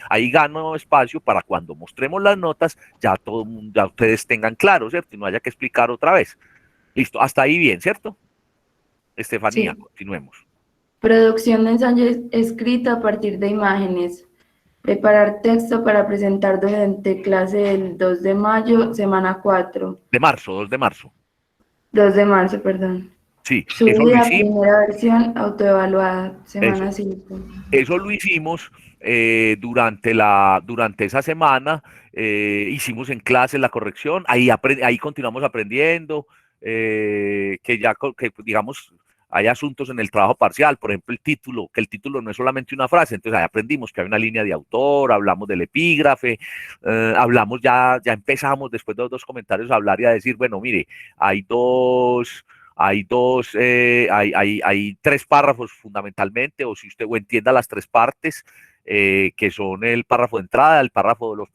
ahí gano espacio para cuando mostremos las notas, ya ustedes tengan claro, ¿cierto? Y no haya que explicar otra vez. Listo, hasta ahí bien, ¿cierto? Estefanía, Sí. continuemos. Producción de ensayo escrito a partir de imágenes. Preparar texto para presentar durante clase del 2 de mayo, semana 4. 2 de marzo. 2 de marzo, perdón. Sí, eso lo Subida, hicimos. primera versión, autoevaluada, semana Eso. 5. Eso lo hicimos durante esa semana, hicimos en clase la corrección, ahí continuamos aprendiendo, que digamos, hay asuntos en el trabajo parcial, por ejemplo, que el título no es solamente una frase, entonces ahí aprendimos que hay una línea de autor, hablamos del epígrafe, hablamos ya empezamos después de los 2 comentarios a hablar y a decir, bueno, mire, hay 3 párrafos fundamentalmente, o si usted entienda las 3 partes, que son el párrafo de entrada, el párrafo, los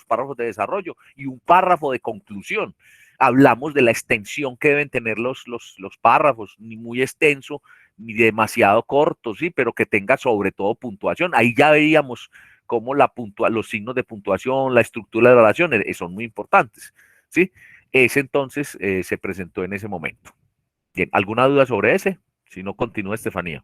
párrafos de desarrollo y un párrafo de conclusión. Hablamos de la extensión que deben tener los párrafos, ni muy extenso, ni demasiado corto, sí, pero que tenga sobre todo puntuación. Ahí ya veíamos cómo los signos de puntuación, la estructura de la oración son muy importantes, ¿sí? Ese entonces se presentó en ese momento. Bien, ¿alguna duda sobre ese? Si no, continúa Estefanía.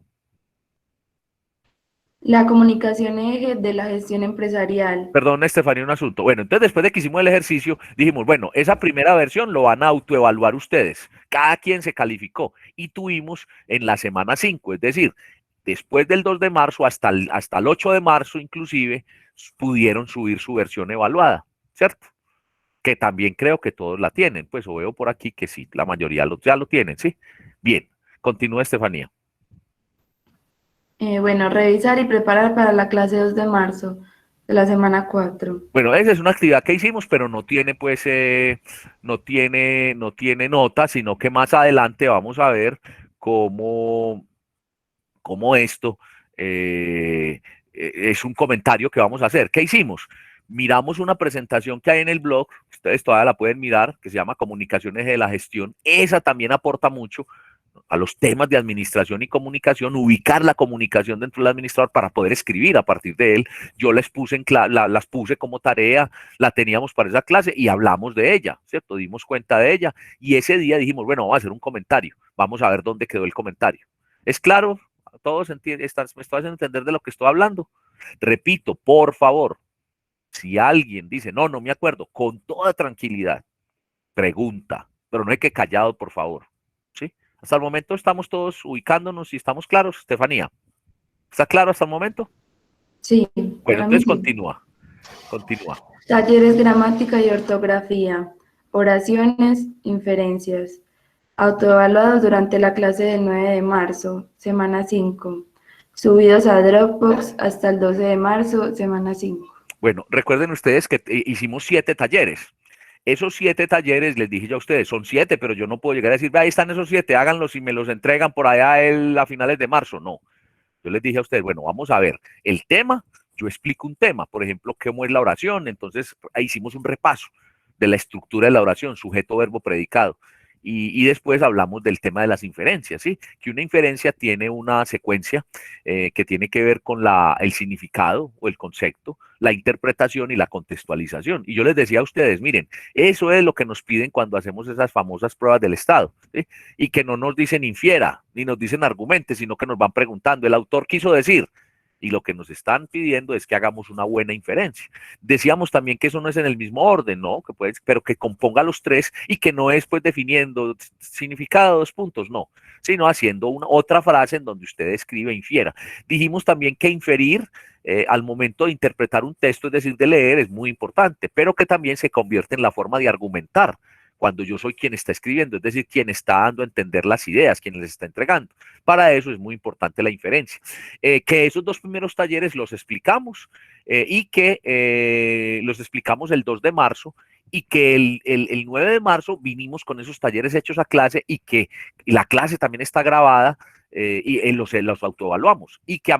La comunicación eje de la gestión empresarial. Perdón, Estefanía, un asunto. Bueno, entonces después de que hicimos el ejercicio, dijimos, bueno, esa primera versión lo van a autoevaluar ustedes. Cada quien se calificó y tuvimos en la semana 5, es decir, después del 2 de marzo hasta el 8 de marzo inclusive, pudieron subir su versión evaluada, ¿cierto? Que también creo que todos la tienen, pues o veo por aquí que sí, la mayoría ya lo tienen, ¿sí? Bien, continúa Estefanía. Bueno, revisar y preparar para la clase 2 de marzo de la semana 4. Bueno, esa es una actividad que hicimos, pero no tiene no tiene nota, sino que más adelante vamos a ver cómo esto es un comentario que vamos a hacer. ¿Qué hicimos? Miramos una presentación que hay en el blog, ustedes todavía la pueden mirar, que se llama Comunicaciones de la Gestión. Esa también aporta mucho a los temas de administración y comunicación, ubicar la comunicación dentro del administrador para poder escribir a partir de él. Yo las puse como tarea, la teníamos para esa clase y hablamos de ella, ¿cierto? Dimos cuenta de ella y ese día dijimos, bueno, vamos a hacer un comentario, vamos a ver dónde quedó el comentario. ¿Es claro? ¿Todos entienden? ¿Me estoy haciendo entender de lo que estoy hablando? Repito, por favor, si alguien dice, no me acuerdo, con toda tranquilidad, pregunta, pero no hay que callado, por favor, ¿sí? Hasta el momento estamos todos ubicándonos y estamos claros, Estefanía. ¿Está claro hasta el momento? Sí. Bueno, entonces continúa. Talleres gramática y ortografía, oraciones, inferencias. Autoevaluados durante la clase del 9 de marzo, semana 5. Subidos a Dropbox hasta el 12 de marzo, semana 5. Bueno, recuerden ustedes que hicimos 7 talleres. Esos 7 talleres, les dije ya a ustedes, son 7, pero yo no puedo llegar a decir, ahí están esos 7, háganlos y me los entregan por allá a finales de marzo. No. Yo les dije a ustedes, bueno, vamos a ver el tema. Yo explico un tema, por ejemplo, cómo es la oración. Entonces, ahí hicimos un repaso de la estructura de la oración, sujeto, verbo, predicado. Y después hablamos del tema de las inferencias, ¿sí? Que una inferencia tiene una secuencia que tiene que ver con el significado o el concepto, la interpretación y la contextualización. Y yo les decía a ustedes, miren, eso es lo que nos piden cuando hacemos esas famosas pruebas del Estado, ¿sí? Y que no nos dicen infiera, ni nos dicen argumente, sino que nos van preguntando, el autor quiso decir, y lo que nos están pidiendo es que hagamos una buena inferencia. Decíamos también que eso no es en el mismo orden, ¿no? Que puede, pero que componga los tres y que no es pues definiendo significado, 2 puntos, no, sino haciendo otra frase en donde usted escribe e infiera. Dijimos también que inferir al momento de interpretar un texto, es decir, de leer, es muy importante, pero que también se convierte en la forma de argumentar cuando yo soy quien está escribiendo, es decir, quien está dando a entender las ideas, quien les está entregando. Para eso es muy importante la inferencia. Que esos 2 primeros talleres los explicamos y que los explicamos el 2 de marzo y que el 9 de marzo vinimos con esos talleres hechos a clase y que la clase también está grabada y los autoevaluamos y que,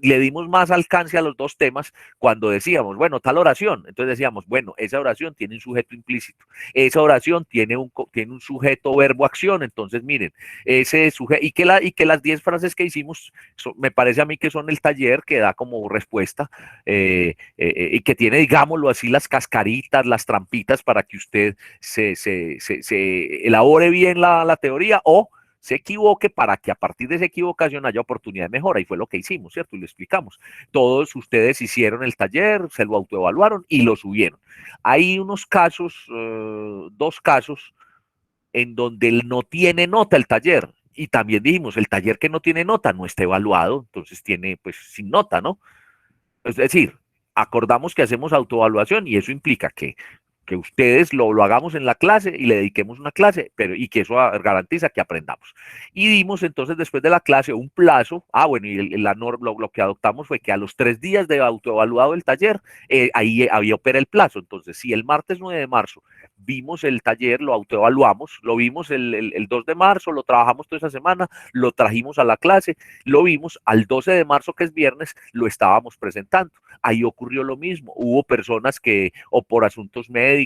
le dimos más alcance a los 2 temas cuando decíamos, bueno, tal oración, entonces decíamos, bueno, esa oración tiene un sujeto implícito, esa oración tiene un sujeto verbo acción, entonces miren, ese sujeto, y que las 10 frases que hicimos, me parece a mí que son el taller que da como respuesta y que tiene, digámoslo así, las cascaritas, las trampitas para que usted se elabore bien la teoría o se equivoque para que a partir de esa equivocación haya oportunidad de mejora, y fue lo que hicimos, ¿cierto? Y lo explicamos. Todos ustedes hicieron el taller, se lo autoevaluaron y lo subieron. Hay unos casos, 2 casos, en donde no tiene nota el taller, y también dijimos, el taller que no tiene nota no está evaluado, entonces tiene pues sin nota, ¿no? Es decir, acordamos que hacemos autoevaluación y eso implica que ustedes lo hagamos en la clase y le dediquemos una clase, pero y que eso garantiza que aprendamos. Y dimos entonces después de la clase un plazo, bueno, y lo que adoptamos fue que a los 3 días de autoevaluado el taller, ahí opera el plazo. Entonces, si el martes 9 de marzo vimos el taller, lo autoevaluamos, lo vimos el 2 de marzo, lo trabajamos toda esa semana, lo trajimos a la clase, lo vimos al 12 de marzo, que es viernes, lo estábamos presentando. Ahí ocurrió lo mismo, hubo personas que o por asuntos médicos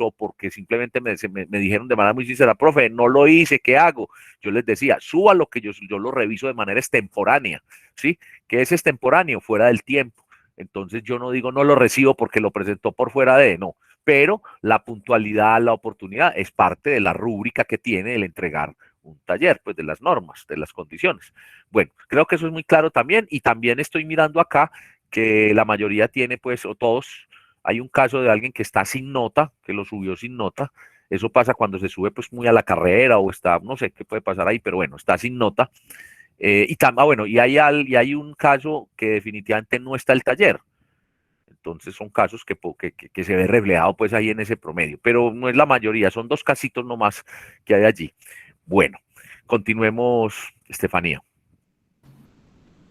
o porque simplemente me dijeron de manera muy sincera, profe, no lo hice, ¿qué hago? Yo les decía, suba lo que yo lo reviso de manera extemporánea, ¿sí? ¿Qué es extemporáneo? Fuera del tiempo. Entonces yo no digo no lo recibo porque lo presentó por fuera de, no, pero la puntualidad, la oportunidad es parte de la rúbrica que tiene el entregar un taller, pues de las normas, de las condiciones. Bueno, creo que eso es muy claro también, y también estoy mirando acá que la mayoría tiene, pues, o todos, hay un caso de alguien que está sin nota, que lo subió sin nota. Eso pasa cuando se sube pues muy a la carrera o está, no sé qué puede pasar ahí, pero bueno, está sin nota. Bueno, y hay un caso que definitivamente no está el taller. Entonces son casos que se ve reflejado pues ahí en ese promedio, pero no es la mayoría, son 2 casitos nomás que hay allí. Bueno, continuemos, Estefanía.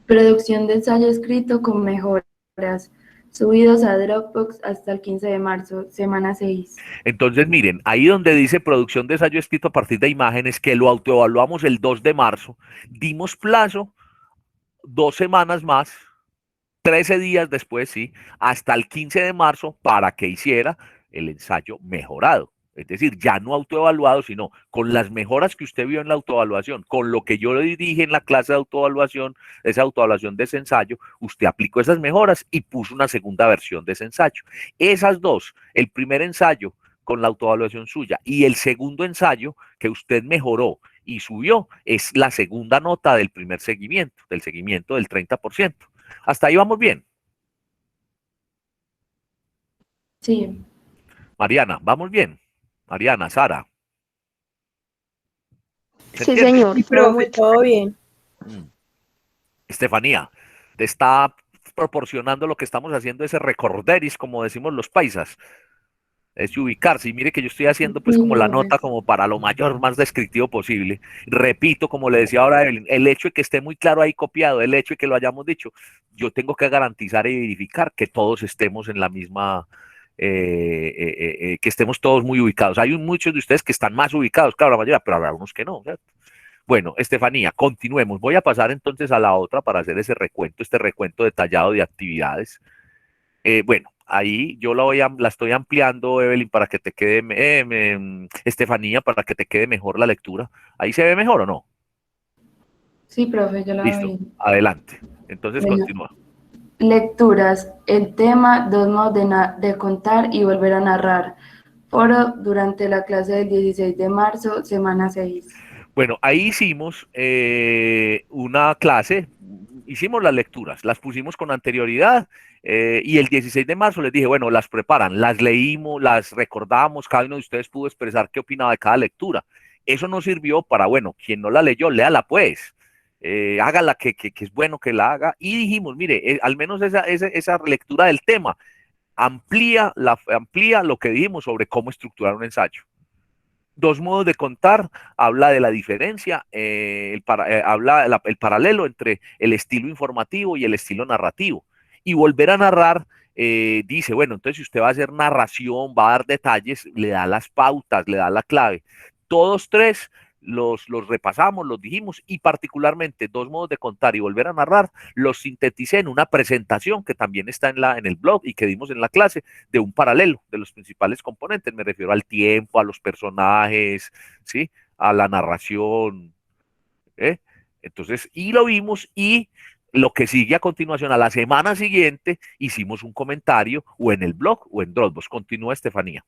Producción de ensayo escrito con mejoras. Subidos a Dropbox hasta el 15 de marzo, semana 6. Entonces, miren, ahí donde dice producción de ensayo escrito a partir de imágenes, que lo autoevaluamos el 2 de marzo, dimos plazo 2 semanas más, 13 días después, sí, hasta el 15 de marzo para que hiciera el ensayo mejorado. Es decir, ya no autoevaluado, sino con las mejoras que usted vio en la autoevaluación, con lo que yo le dije en la clase de autoevaluación, esa autoevaluación de ese ensayo, usted aplicó esas mejoras y puso una segunda versión de ese ensayo. Esas 2, el primer ensayo con la autoevaluación suya y el segundo ensayo que usted mejoró y subió, es la segunda nota del primer seguimiento, del seguimiento del 30%. Hasta ahí vamos bien. Sí. Mariana, ¿vamos bien? Mariana, Sara. Sí, señor. Sí, profe, todo bien. Estefanía, te está proporcionando lo que estamos haciendo, ese recorderis, como decimos los paisas. Es ubicarse, y mire que yo estoy haciendo pues como la nota como para lo mayor, más descriptivo posible. Repito, como le decía ahora Evelyn, el hecho de que esté muy claro ahí copiado, el hecho de que lo hayamos dicho, yo tengo que garantizar y verificar que todos estemos en la misma, que estemos todos muy ubicados. Hay muchos de ustedes que están más ubicados, claro, la mayoría, pero habrá unos que no, ¿cierto? Bueno, Estefanía, continuemos. Voy a pasar entonces a la otra para hacer ese recuento, este recuento detallado de actividades. Bueno, ahí yo la estoy ampliando, Evelyn, para que te quede, Estefanía, para que te quede mejor la lectura. ¿Ahí se ve mejor o no? Sí, profe, yo la veo Listo, bien. adelante. Entonces Bueno, continúa. lecturas. El tema, 2 modos de contar y volver a narrar. Foro durante la clase del 16 de marzo, semana 6. Bueno, ahí hicimos una clase hicimos las lecturas, las pusimos con anterioridad y el 16 de marzo les dije, bueno, las preparan, las leímos, las recordamos, cada uno de ustedes pudo expresar qué opinaba de cada lectura. Eso nos sirvió para, bueno, quien no la leyó, léala pues, hágala que es bueno que la haga. Y dijimos, mire, al menos esa lectura del tema amplía lo que dijimos sobre cómo estructurar un ensayo. Dos modos de contar, habla de la diferencia, habla el paralelo entre el estilo informativo y el estilo narrativo. Y volver a narrar, dice, bueno, entonces si usted va a hacer narración, va a dar detalles, le da las pautas, le da la clave. Todos tres los repasamos, los dijimos, y particularmente dos modos de contar y volver a narrar, los sinteticé en una presentación que también está en el blog y que dimos en la clase, de un paralelo de los principales componentes. Me refiero al tiempo, a los personajes, ¿sí? A la narración. ¿Eh? Entonces, y lo vimos, y lo que sigue a continuación, a la semana siguiente, hicimos un comentario o en el blog o en Dropbox. Continúa, Estefanía.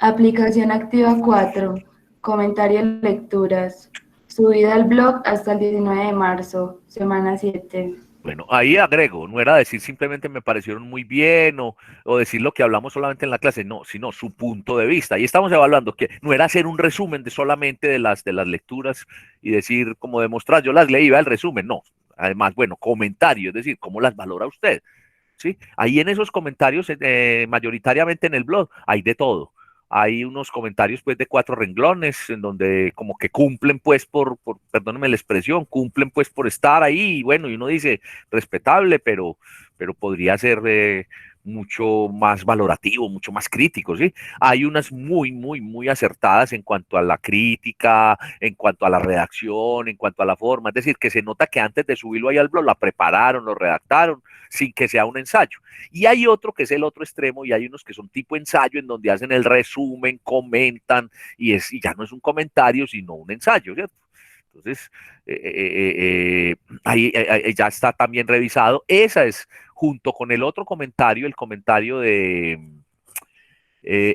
Aplicación activa 4. Comentario en lecturas. Subida al blog hasta el 19 de marzo, semana 7. Bueno, ahí agrego, no era decir simplemente me parecieron muy bien o decir lo que hablamos solamente en la clase, no, sino su punto de vista. Ahí estamos evaluando que no era hacer un resumen de solamente de las lecturas y decir, como demostrar, yo las leí, va el resumen, no. Además, bueno, comentarios, es decir, cómo las valora usted. ¿Sí? Ahí en esos comentarios, mayoritariamente en el blog, hay de todo. Hay unos comentarios pues de 4 renglones en donde como que cumplen pues perdónenme la expresión, cumplen pues por estar ahí y bueno, y uno dice respetable, pero podría ser mucho más valorativo, mucho más crítico, ¿sí? Hay unas muy, muy, muy acertadas en cuanto a la crítica, en cuanto a la redacción, en cuanto a la forma, es decir, que se nota que antes de subirlo ahí al blog la prepararon, lo redactaron, sin que sea un ensayo. Y hay otro que es el otro extremo y hay unos que son tipo ensayo en donde hacen el resumen, comentan y ya no es un comentario sino un ensayo, ¿cierto? Entonces, ahí ya está también revisado. Esa es, junto con el otro comentario, el comentario de, bueno,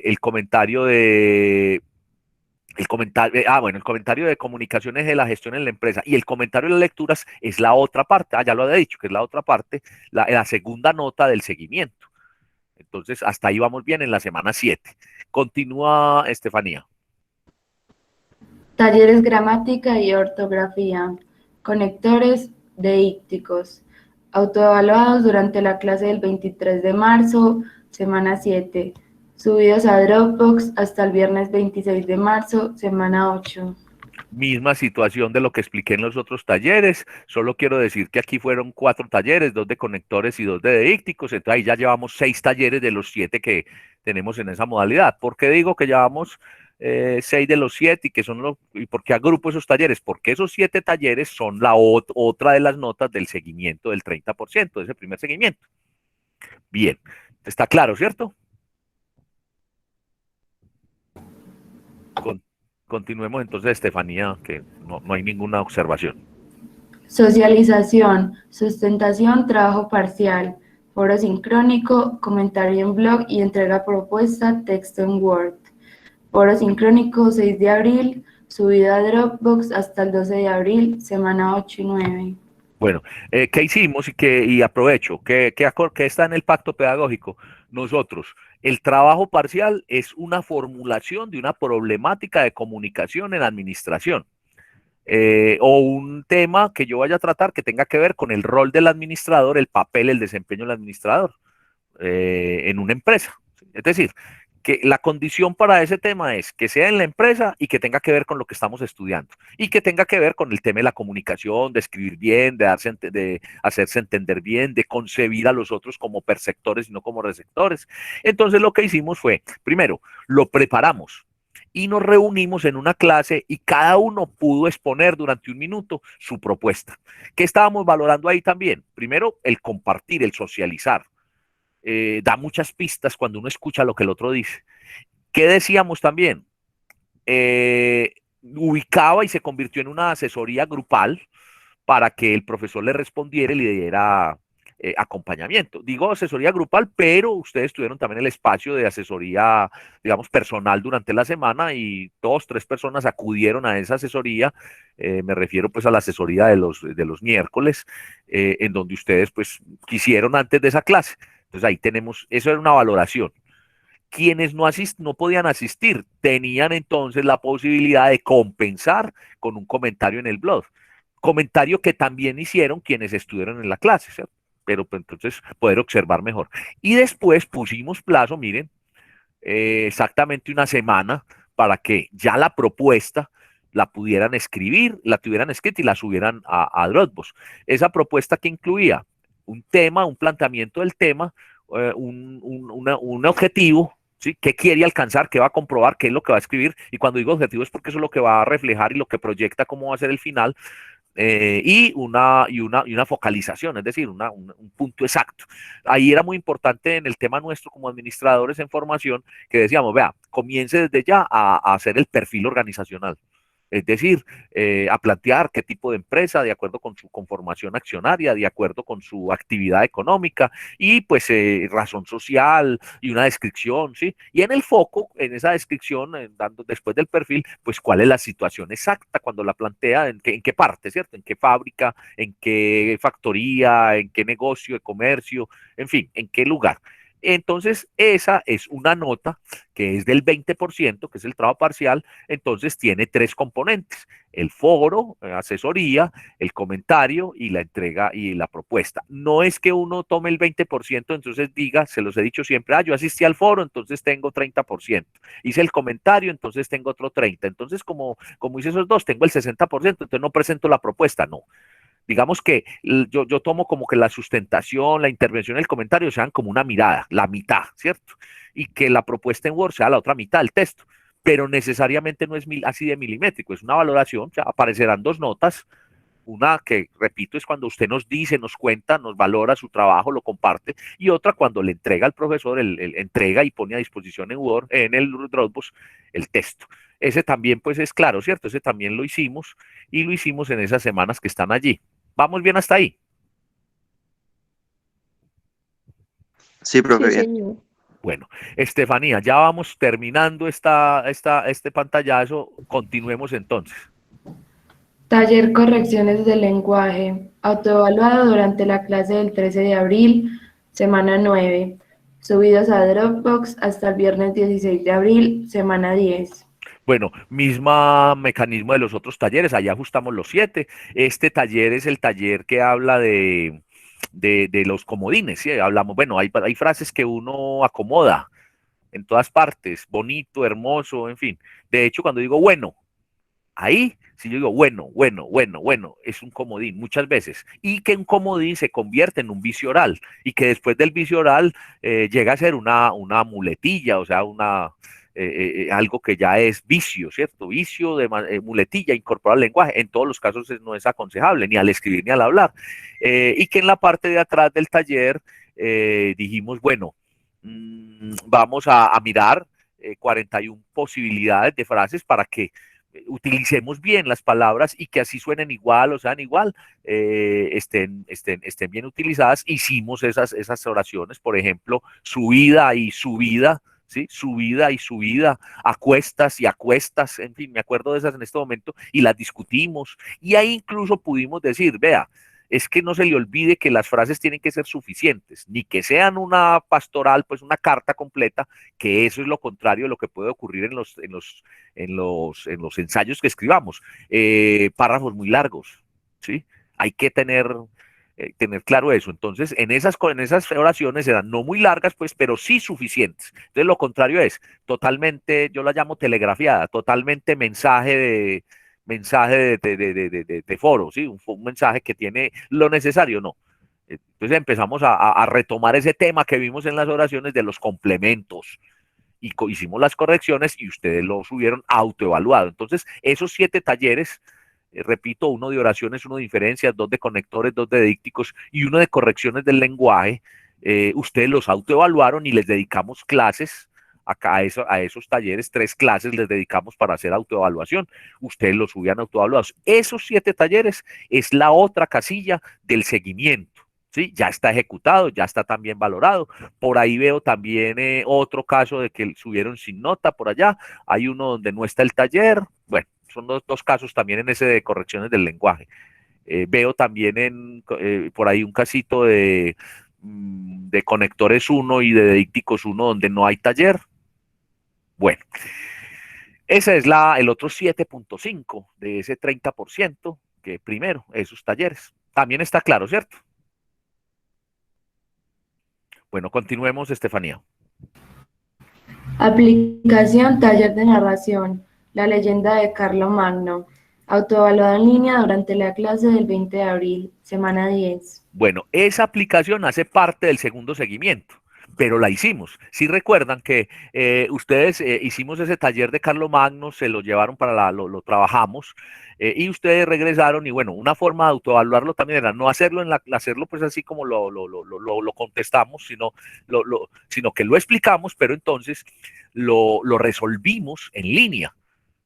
el comentario de comunicaciones de la gestión en la empresa y el comentario de las lecturas es la otra parte, ya lo había dicho, que es la otra parte, la segunda nota del seguimiento. Entonces, hasta ahí vamos bien en la semana 7. Continúa, Estefanía. Talleres gramática y ortografía. Conectores deícticos. Autoevaluados durante la clase del 23 de marzo, semana 7. Subidos a Dropbox hasta el viernes 26 de marzo, semana 8. Misma situación de lo que expliqué en los otros talleres, solo quiero decir que aquí fueron 4 talleres, 2 de conectores y 2 de deícticos, entonces ahí ya llevamos 6 talleres de los 7 que tenemos en esa modalidad. ¿Por qué digo que llevamos 6 de los 7 y que son y por qué agrupo esos talleres? Porque esos 7 talleres son la otra de las notas del seguimiento del 30%, de ese primer seguimiento. Bien, está claro, ¿cierto? Continuemos entonces, Estefanía, que no hay ninguna observación. Socialización, sustentación, trabajo parcial, foro sincrónico, comentario en blog y entrega propuesta, texto en Word. Foro sincrónico 6 de abril, subida a Dropbox hasta el 12 de abril, semana 8 y 9. Bueno, ¿qué hicimos y aprovecho? ¿Qué está en el pacto pedagógico? Nosotros, el trabajo parcial es una formulación de una problemática de comunicación en administración. O un tema que yo vaya a tratar que tenga que ver con el rol del administrador, el papel, el desempeño del administrador en una empresa. Es decir, que la condición para ese tema es que sea en la empresa y que tenga que ver con lo que estamos estudiando y que tenga que ver con el tema de la comunicación, de escribir bien, de hacerse entender bien, de concebir a los otros como perceptores y no como receptores. Entonces lo que hicimos fue, primero, lo preparamos y nos reunimos en una clase y cada uno pudo exponer durante 1 minuto su propuesta. ¿Qué estábamos valorando ahí también? Primero, el compartir, el socializar. Da muchas pistas cuando uno escucha lo que el otro dice. ¿Qué decíamos también? Ubicaba y se convirtió en una asesoría grupal para que el profesor le respondiera y le diera acompañamiento. Digo asesoría grupal, pero ustedes tuvieron también el espacio de asesoría, digamos, personal durante la semana y 2, 3 personas acudieron a esa asesoría. Me refiero pues a la asesoría de los miércoles, en donde ustedes pues quisieron antes de esa clase. Entonces ahí tenemos, eso era una valoración. Quienes no podían asistir tenían entonces la posibilidad de compensar con un comentario en el blog. Comentario que también hicieron quienes estuvieron en la clase, ¿cierto? Pero pues, entonces poder observar mejor. Y después pusimos plazo, miren, exactamente una semana para que ya la propuesta la pudieran escribir, la tuvieran escrita y la subieran a Dropbox. Esa propuesta que incluía un tema, un planteamiento del tema, un objetivo, ¿sí? ¿Qué quiere alcanzar? ¿Qué va a comprobar? ¿Qué es lo que va a escribir? Y cuando digo objetivo es porque eso es lo que va a reflejar y lo que proyecta cómo va a ser el final. Y una focalización, es decir, un punto exacto. Ahí era muy importante en el tema nuestro como administradores en formación que decíamos, vea, comience desde ya a hacer el perfil organizacional. Es decir, a plantear qué tipo de empresa, de acuerdo con su conformación accionaria, de acuerdo con su actividad económica y pues razón social y una descripción, ¿sí? Y en el foco, en esa descripción, dando después del perfil, pues cuál es la situación exacta cuando la plantea, en qué parte, ¿cierto? En qué fábrica, en qué factoría, en qué negocio de comercio, en fin, en qué lugar. Entonces, esa es una nota que es del 20%, que es el trabajo parcial, entonces tiene 3 componentes: el foro, asesoría, el comentario y la entrega y la propuesta. No es que uno tome el 20%, entonces diga, se los he dicho siempre, yo asistí al foro, entonces tengo 30%. Hice el comentario, entonces tengo otro 30%. Entonces, como hice esos dos, tengo el 60%, entonces no presento la propuesta, no. Digamos que yo tomo como que la sustentación, la intervención, el comentario sean como una mirada, la mitad, ¿cierto? Y que la propuesta en Word sea la otra mitad del texto, pero necesariamente no es así de milimétrico, es una valoración, ya aparecerán 2 notas, una que, repito, es cuando usted nos dice, nos cuenta, nos valora su trabajo, lo comparte, y otra cuando le entrega al profesor, el entrega y pone a disposición en Word, en el Dropbox, el texto. Ese también, pues es claro, ¿cierto? Ese también lo hicimos y lo hicimos en esas semanas que están allí. ¿Vamos bien hasta ahí? Sí, profe, Sí, bien. señor. Bueno, Estefanía, ya vamos terminando este pantallazo. Continuemos entonces. Taller Correcciones del Lenguaje, autoevaluado durante la clase del 13 de abril, semana 9, subidos a Dropbox hasta el viernes 16 de abril, semana 10. Bueno, misma mecanismo de los otros talleres, allá ajustamos los 7. Este taller es el taller que habla de los comodines, ¿sí? Hablamos, bueno, hay frases que uno acomoda en todas partes, bonito, hermoso, en fin. De hecho, cuando digo bueno, ahí, si yo digo bueno, es un comodín muchas veces. Y que un comodín se convierte en un vicio oral y que después del vicio oral llega a ser una muletilla, o sea, algo que ya es vicio, ¿cierto? Vicio de muletilla incorporar al lenguaje. En todos los casos no es aconsejable, ni al escribir ni al hablar. Y que en la parte de atrás del taller dijimos, bueno, vamos a mirar 41 posibilidades de frases para que utilicemos bien las palabras y que así suenen igual o sean igual, estén bien utilizadas. Hicimos esas oraciones, por ejemplo, subida y subida, ¿sí? Subida y subida, acuestas y acuestas, en fin, me acuerdo de esas en este momento y las discutimos. Y ahí incluso pudimos decir, vea, es que no se le olvide que las frases tienen que ser suficientes, ni que sean una pastoral, pues una carta completa, que eso es lo contrario de lo que puede ocurrir en los ensayos que escribamos. Párrafos muy largos, ¿sí? Hay que tener claro eso. Entonces, en esas oraciones eran no muy largas, pues, pero sí suficientes. Entonces, lo contrario es totalmente, yo la llamo telegrafiada, totalmente mensaje de foro, ¿sí? Un mensaje que tiene lo necesario, no. Entonces empezamos a retomar ese tema que vimos en las oraciones de los complementos y hicimos las correcciones y ustedes lo subieron autoevaluado. Entonces, esos 7 talleres, repito, uno de oraciones, uno de inferencias, 2 de conectores, 2 de dícticos y uno de correcciones del lenguaje, ustedes los autoevaluaron y les dedicamos clases. Acá a esos talleres, 3 clases les dedicamos para hacer autoevaluación. Ustedes los subían autoevaluados. Esos 7 talleres es la otra casilla del seguimiento, ¿sí? Ya está ejecutado, ya está también valorado. Por ahí veo también otro caso de que subieron sin nota por allá. Hay uno donde no está el taller. Bueno, son dos casos también en ese de correcciones del lenguaje. Veo también por ahí un casito de conectores 1 y de dícticos 1 donde no hay taller. Bueno, ese es el otro 7.5 de ese 30%, que primero, esos talleres. También está claro, ¿cierto? Bueno, continuemos, Estefanía. Aplicación Taller de Narración. La leyenda de Carlomagno. Autoevaluado en línea durante la clase del 20 de abril, semana 10. Bueno, esa aplicación hace parte del segundo seguimiento, pero la hicimos. Si recuerdan que ustedes hicimos ese taller de Carlomagno, se lo llevaron lo trabajamos, y ustedes regresaron y bueno, una forma de autoevaluarlo también era no hacerlo hacerlo pues así como lo contestamos, sino que lo explicamos, pero entonces lo resolvimos en línea.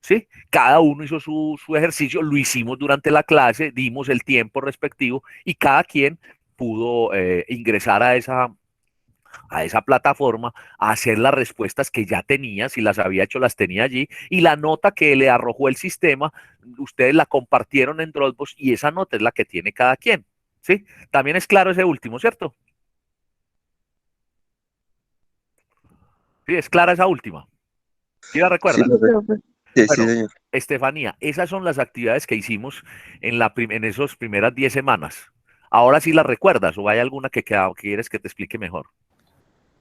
¿Sí? Cada uno hizo su ejercicio, lo hicimos durante la clase, dimos el tiempo respectivo y cada quien pudo ingresar a esa plataforma, a hacer las respuestas que ya tenía, si las había hecho, las tenía allí, y la nota que le arrojó el sistema, ustedes la compartieron en Dropbox y esa nota es la que tiene cada quien. ¿Sí? También es claro ese último, ¿cierto? Sí, es clara esa última. ¿Sí la Sí, recuerdan? sí, sí, Bueno, señor. Estefanía, esas son las actividades que hicimos en esas primeras 10 semanas. Ahora sí las recuerdas o hay alguna que quieres que te explique mejor.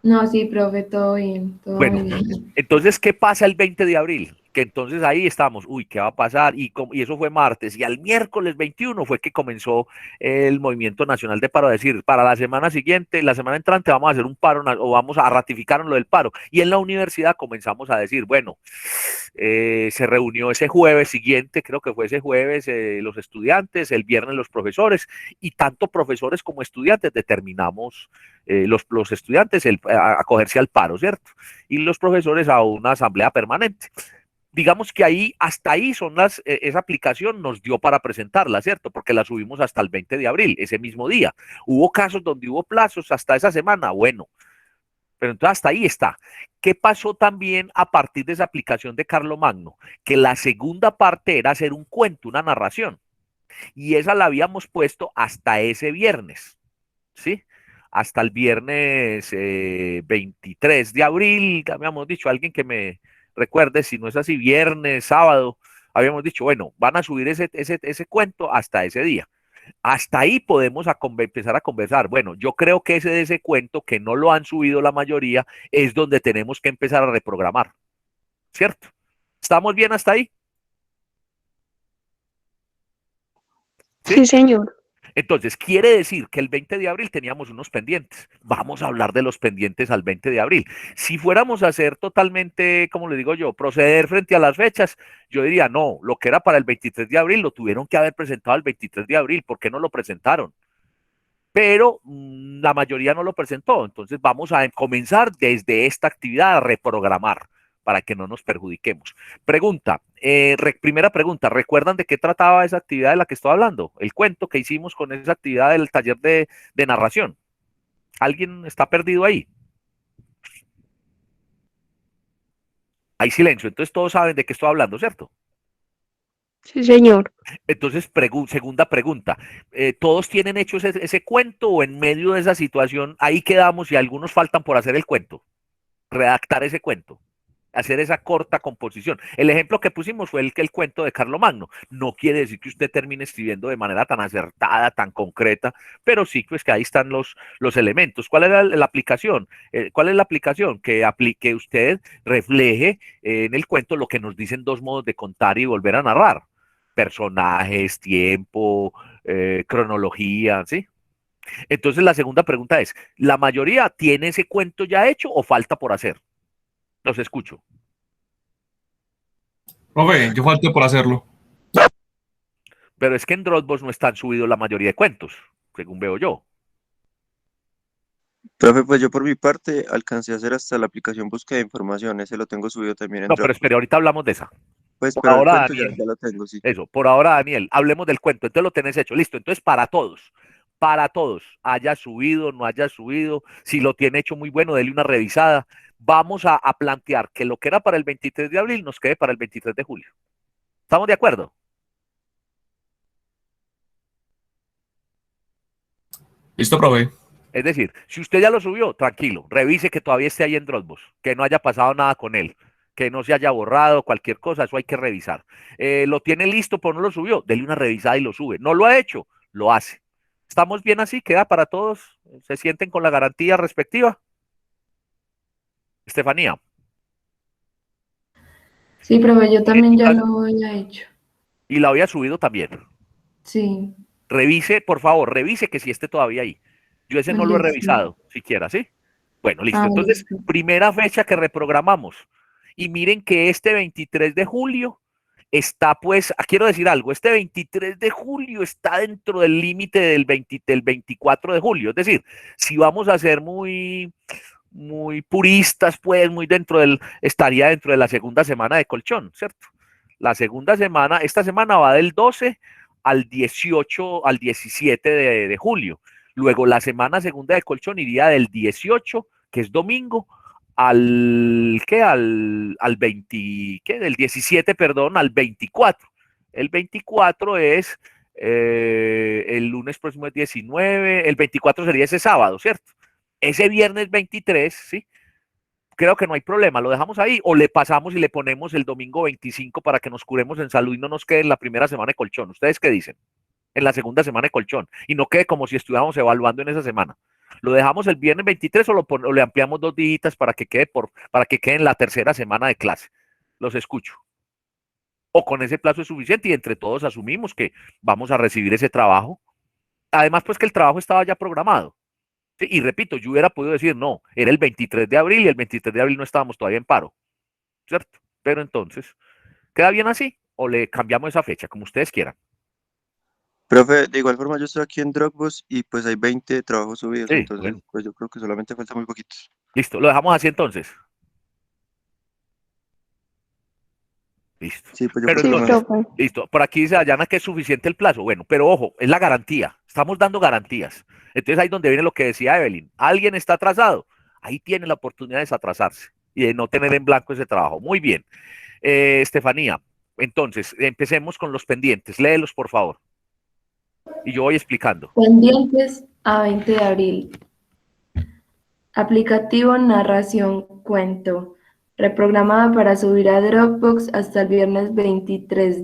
No, sí, profe, todo bien, todo Bueno, muy bien. entonces, ¿qué pasa el 20 de abril? Que entonces ahí estamos, uy, ¿qué va a pasar? Y eso fue martes, y al miércoles 21 fue que comenzó el Movimiento Nacional de Paro, a decir, para la semana siguiente, la semana entrante vamos a hacer un paro o vamos a ratificar lo del paro. Y en la universidad comenzamos a decir, bueno, se reunió ese jueves siguiente, creo que fue ese jueves, los estudiantes, el viernes los profesores, y tanto profesores como estudiantes determinamos los estudiantes acogerse al paro, ¿cierto? Y los profesores a una asamblea permanente. Digamos que ahí, hasta ahí esa aplicación nos dio para presentarla, ¿cierto? Porque la subimos hasta el 20 de abril, ese mismo día. Hubo casos donde hubo plazos hasta esa semana, bueno, pero entonces hasta ahí está. ¿Qué pasó también a partir de esa aplicación de Carlomagno? Que la segunda parte era hacer un cuento, una narración. Y esa la habíamos puesto hasta ese viernes, ¿sí? Hasta el viernes 23 de abril, habíamos dicho, alguien que me recuerde, si no es así, viernes, sábado, habíamos dicho, bueno, van a subir ese cuento hasta ese día. Hasta ahí podemos empezar a conversar. Bueno, yo creo que ese de ese cuento, que no lo han subido la mayoría, es donde tenemos que empezar a reprogramar, ¿cierto? ¿Estamos bien hasta ahí? Sí, ¿Sí? señor. Entonces, quiere decir que el 20 de abril teníamos unos pendientes. Vamos a hablar de los pendientes al 20 de abril. Si fuéramos a hacer totalmente, como le digo yo, proceder frente a las fechas, yo diría, no, lo que era para el 23 de abril lo tuvieron que haber presentado el 23 de abril. ¿Por qué no lo presentaron? Pero la mayoría no lo presentó. Entonces vamos a comenzar desde esta actividad a reprogramar para que no nos perjudiquemos. Primera pregunta, ¿recuerdan de qué trataba esa actividad de la que estoy hablando? El cuento que hicimos con esa actividad del taller de narración. ¿Alguien está perdido ahí? Hay silencio, entonces todos saben de qué estoy hablando, ¿cierto? Sí, señor. Entonces, segunda pregunta, ¿todos tienen hecho ese cuento o en medio de esa situación ahí quedamos y algunos faltan por hacer el cuento? Redactar ese cuento, hacer esa corta composición. El ejemplo que pusimos fue el cuento de Carlomagno. No quiere decir que usted termine escribiendo de manera tan acertada, tan concreta, pero sí pues que ahí están los elementos. ¿Cuál era la aplicación? ¿Cuál es la aplicación? Que usted refleje en el cuento lo que nos dicen dos modos de contar y volver a narrar. Personajes, tiempo, cronología, ¿sí? Entonces la segunda pregunta es, ¿la mayoría tiene ese cuento ya hecho o falta por hacer? Los escucho. Profe, yo falté por hacerlo. Pero es que en Dropbox no están subidos la mayoría de cuentos, según veo yo. Profe, pues yo por mi parte alcancé a hacer hasta la aplicación búsqueda de información, ese lo tengo subido también en No, pero espere, Dropbox. ahorita hablamos de esa. Pues, Por pero el ahora, cuento ya, Daniel, ya lo tengo, sí. eso, por ahora, Daniel, hablemos del cuento. Entonces lo tenés hecho, listo. Entonces, para todos, para todos, haya subido, no haya subido, si lo tiene hecho muy bueno, dele una revisada. Vamos a plantear que lo que era para el 23 de abril nos quede para el 23 de julio. ¿Estamos de acuerdo? Listo, profe. Es decir, si usted ya lo subió, tranquilo, revise que todavía esté ahí en Dropbox, que no haya pasado nada con él, que no se haya borrado, cualquier cosa, eso hay que revisar. Lo tiene listo, pero no lo subió, dele una revisada y lo sube. No lo ha hecho, lo hace. ¿Estamos bien así? ¿Queda para todos? ¿Se sienten con la garantía respectiva? Estefanía. Sí, profe, yo también ya Y lo había hecho. la había subido también. Sí, Revise, por favor, revise que si esté todavía ahí. Yo ese no lo he listo. revisado, siquiera, ¿sí? Bueno, listo. Ah, Entonces, listo. primera fecha que reprogramamos. Y miren que este 23 de julio está, pues, quiero decir algo, este 23 de julio está dentro del límite del 24 de julio. Es decir, si vamos a ser muy puristas, pues, muy estaría dentro de la segunda semana de colchón, ¿cierto? La segunda semana, esta semana va del 12 al 18, al 17 de julio. Luego la semana segunda de colchón iría del 18, que es domingo, al 20, ¿qué? Del 17, perdón, al 24. El 24 es, el lunes próximo es 19, el 24 sería ese sábado, ¿cierto? Ese viernes 23, ¿sí? Creo que no hay problema, lo dejamos ahí o le pasamos y le ponemos el domingo 25 para que nos curemos en salud y no nos quede en la primera semana de colchón. ¿Ustedes qué dicen? En la segunda semana de colchón y no quede como si estuviéramos evaluando en esa semana. ¿Lo dejamos el viernes 23 o le ampliamos 2 días para que quede en la tercera semana de clase? Los escucho. O con ese plazo es suficiente y entre todos asumimos que vamos a recibir ese trabajo. Además, pues que el trabajo estaba ya programado. Sí, y repito, yo hubiera podido decir, no, era el 23 de abril y el 23 de abril no estábamos todavía en paro, ¿cierto? Pero entonces, ¿queda bien así? ¿O le cambiamos esa fecha, como ustedes quieran? Profe, de igual forma yo estoy aquí en Dropbox y pues hay 20 trabajos subidos, Sí, entonces bueno, pues yo creo que solamente falta muy poquitos. listo, lo dejamos así entonces. Listo. Sí, pues yo Pero creo que lo Sí, mejor. entonces, profe. listo, por aquí dice Dayana que es suficiente el plazo. Bueno, pero ojo, es la garantía. Estamos dando garantías. Entonces ahí es donde viene lo que decía Evelyn. ¿Alguien está atrasado? Ahí tiene la oportunidad de desatrasarse y de no tener en blanco ese trabajo. Muy bien. Estefanía, entonces, empecemos con los pendientes. Léelos, por favor. Y yo voy explicando. Pendientes a 20 de abril. Aplicativo narración cuento. Reprogramada para subir a Dropbox hasta el viernes 23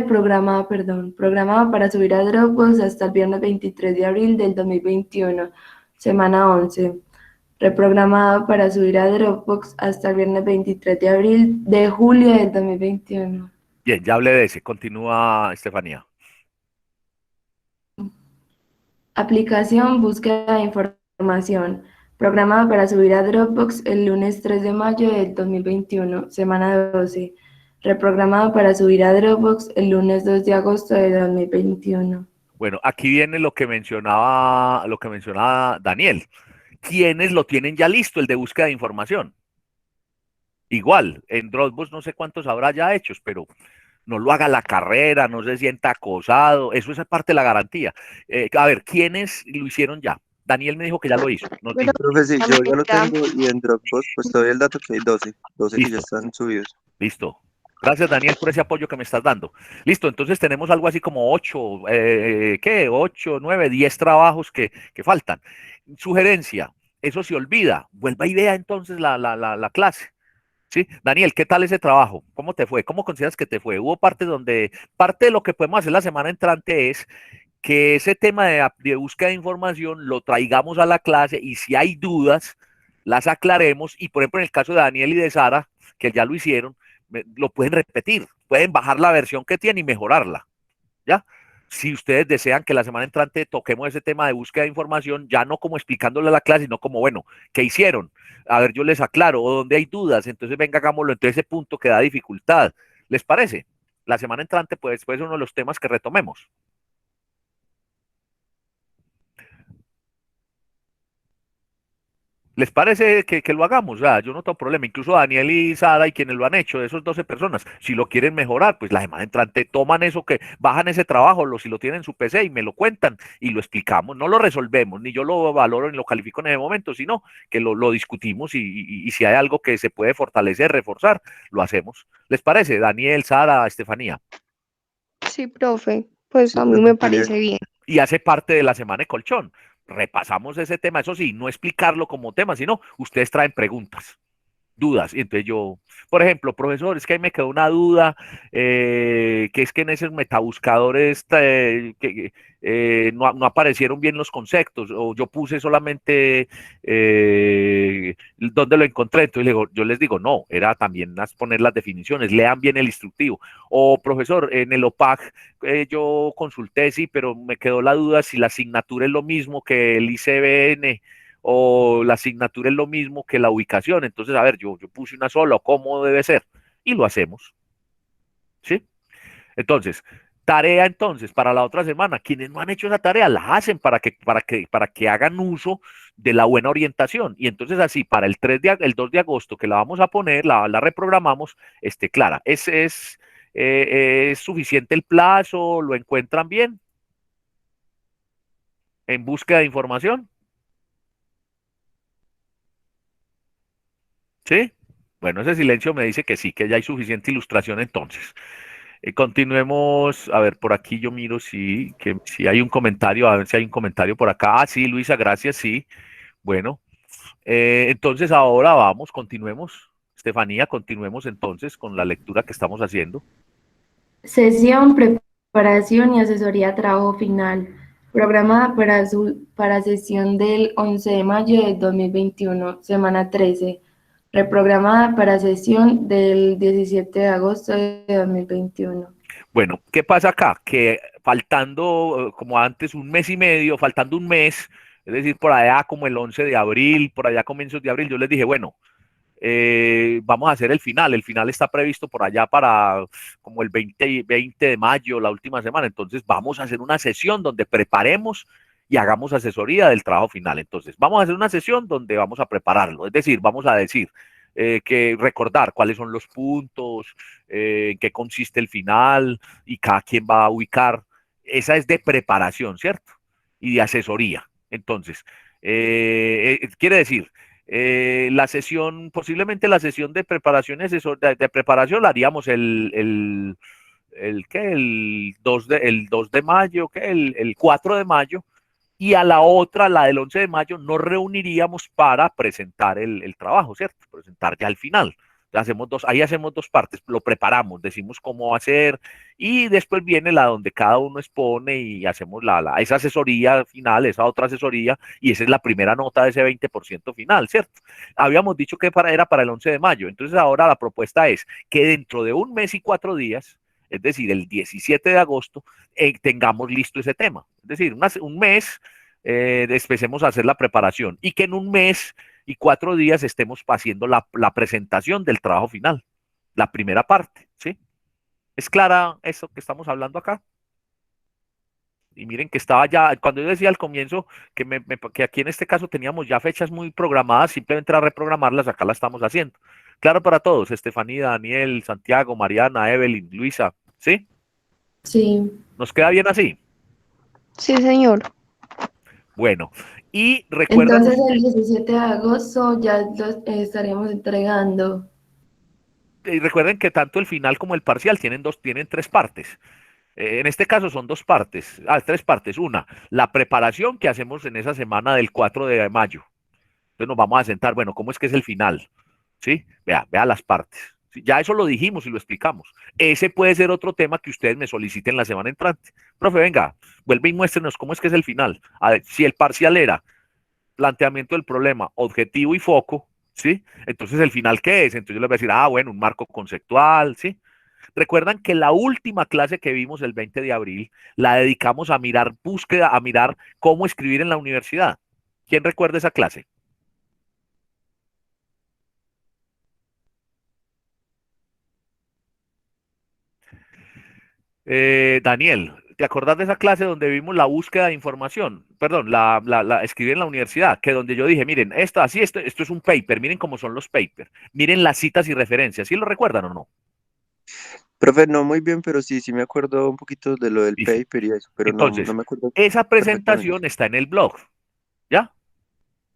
programada para subir a Dropbox hasta el viernes 23 de abril del 2021, semana 11. Reprogramada para subir a Dropbox hasta el viernes 23 de abril de julio del 2021. Bien, ya hablé de ese. Continúa, Estefanía. Aplicación búsqueda de información. Programada para subir a Dropbox el lunes 3 de mayo del 2021, semana 12. Reprogramada para subir a Dropbox el lunes 2 de agosto de 2021. Bueno, aquí viene lo que mencionaba Daniel. ¿Quiénes lo tienen ya listo, el de búsqueda de información? Igual, en Dropbox no sé cuántos habrá ya hechos, pero no lo haga la carrera, no se sienta acosado, eso es parte de la garantía. A ver, ¿quiénes lo hicieron ya? Daniel me dijo que ya lo hizo, nos Pero dijo. Profe, sí, yo ya lo amiga, tengo y en Dropbox pues todavía el dato que hay 12 que ya Listo, están subidos. listo. Gracias, Daniel, por ese apoyo que me estás dando. Listo, entonces tenemos algo así como 8, ¿qué? 8, 9, 10 trabajos que faltan. Sugerencia, eso se olvida. Vuelva y vea entonces la clase. Sí, Daniel, ¿qué tal ese trabajo? ¿Cómo te fue? ¿Cómo consideras que te fue? Hubo parte de lo que podemos hacer la semana entrante es que ese tema de búsqueda de información lo traigamos a la clase y si hay dudas, las aclaremos y por ejemplo en el caso de Daniel y de Sara, que ya lo hicieron, lo pueden repetir, pueden bajar la versión que tienen y mejorarla, ¿ya? Si ustedes desean que la semana entrante toquemos ese tema de búsqueda de información, ya no como explicándole a la clase, sino como, bueno, ¿qué hicieron? A ver, yo les aclaro, o donde hay dudas, entonces venga, hagámoslo, entonces ese punto que da dificultad. ¿Les parece? La semana entrante, pues, puede ser uno de los temas que retomemos. ¿Les parece que lo hagamos? O sea, yo no tengo problema. Incluso Daniel y Sara y quienes lo han hecho, de esos 12 personas, si lo quieren mejorar, pues la semana entrante toman eso que bajan ese trabajo, si lo tienen en su PC y me lo cuentan y lo explicamos. No lo resolvemos, ni yo lo valoro ni lo califico en ese momento, sino que lo discutimos y si hay algo que se puede fortalecer, reforzar, lo hacemos. ¿Les parece? Daniel, Sara, Estefanía. Sí, profe, pues Sí, a mí profe, me genial. parece bien. Y hace parte de la semana de colchón. Repasamos ese tema, eso sí, no explicarlo como tema, sino ustedes traen preguntas, dudas. Y entonces yo, por ejemplo, profesor, es que ahí me quedó una duda, que es que en esos metabuscadores no aparecieron bien los conceptos, o yo puse solamente dónde lo encontré. Entonces yo les digo, no, era también poner las definiciones, lean bien el instructivo. O profesor, en el OPAC yo consulté, sí, pero me quedó la duda si la asignatura es lo mismo que el ICBN o la asignatura es lo mismo que la ubicación. Entonces, a ver, yo puse una sola, o cómo debe ser, y lo hacemos, ¿sí? Entonces, tarea entonces para la otra semana. Quienes no han hecho esa tarea la hacen para que hagan uso de la buena orientación. Y entonces así, para el 2 de agosto que la vamos a poner, la reprogramamos, esté clara. ¿Es suficiente el plazo? ¿Lo encuentran bien? ¿En búsqueda de información? ¿Sí? Bueno, ese silencio me dice que sí, que ya hay suficiente ilustración entonces. Continuemos, a ver, por aquí yo miro si hay un comentario, a ver si hay un comentario por acá. Ah, sí, Luisa, gracias, sí. Bueno, entonces ahora vamos, continuemos. Estefanía, continuemos entonces con la lectura que estamos haciendo. Sesión, preparación y asesoría trabajo final, programada para sesión del 11 de mayo de 2021, semana 13, reprogramada para sesión del 17 de agosto de 2021. Bueno, ¿qué pasa acá? Que faltando, como antes, un mes y medio, faltando un mes, es decir, por allá como el 11 de abril, por allá comienzos de abril, yo les dije, bueno, vamos a hacer el final. El final está previsto por allá para como el 20 de mayo, la última semana. Entonces vamos a hacer una sesión donde preparemos y hagamos asesoría del trabajo final. Entonces vamos a hacer una sesión donde vamos a prepararlo. Es decir, vamos a decir que recordar cuáles son los puntos, en qué consiste el final y cada quien va a ubicar. Esa es de preparación, ¿cierto? Y de asesoría. Entonces, quiere decir, la sesión, posiblemente la sesión de preparación, de preparación la haríamos el 2 de mayo, el 4 de mayo, y a la otra, la del 11 de mayo, nos reuniríamos para presentar el trabajo, ¿cierto? Presentar ya al final. Ahí hacemos dos partes, lo preparamos, decimos cómo va a ser, y después viene la donde cada uno expone y hacemos esa asesoría final, esa otra asesoría, y esa es la primera nota de ese 20% final, ¿cierto? Habíamos dicho que era para el 11 de mayo, entonces ahora la propuesta es que dentro de un mes y 4 días, es decir, el 17 de agosto, tengamos listo ese tema. Es decir, un mes empecemos a hacer la preparación y que en un mes y 4 días estemos haciendo la presentación del trabajo final, la primera parte, ¿sí? ¿Es clara eso que estamos hablando acá? Y miren que estaba ya, cuando yo decía al comienzo que aquí en este caso teníamos ya fechas muy programadas, simplemente era reprogramarlas, acá las estamos haciendo. Claro para todos, Estefanía, Daniel, Santiago, Mariana, Evelyn, Luisa, ¿sí? Sí. ¿Nos queda bien así? Sí, señor. Bueno, y recuerdan, Entonces el 17 de agosto ya lo estaremos entregando. recuerden que tanto el final como el parcial tienen tres partes. En este caso son dos partes, tres partes. Una, la preparación que hacemos en esa semana del 4 de mayo. Entonces nos vamos a sentar, bueno, ¿cómo es que es el final? ¿Sí? Vea las partes. ¿Sí? Ya eso lo dijimos y lo explicamos. Ese puede ser otro tema que ustedes me soliciten la semana entrante. Profe, venga, vuelve y muéstrenos cómo es que es el final. A ver, si el parcial era planteamiento del problema, objetivo y foco, ¿sí? Entonces, ¿el final qué es? Entonces yo les voy a decir, bueno, un marco conceptual, ¿sí? Recuerdan que la última clase que vimos el 20 de abril la dedicamos a mirar búsqueda, a mirar cómo escribir en la universidad. ¿Quién recuerda esa clase? Daniel, ¿Te acordás de esa clase donde vimos la búsqueda de información? Perdón, escribir en la universidad, que donde yo dije, miren, esto es un paper, miren cómo son los papers, miren las citas y referencias, ¿sí lo recuerdan o no? Profe, no muy bien, pero sí, sí me acuerdo un poquito de lo del Listo. paper y eso, pero no, no Entonces, me acuerdo esa perfectamente. presentación está en el blog, ¿ya?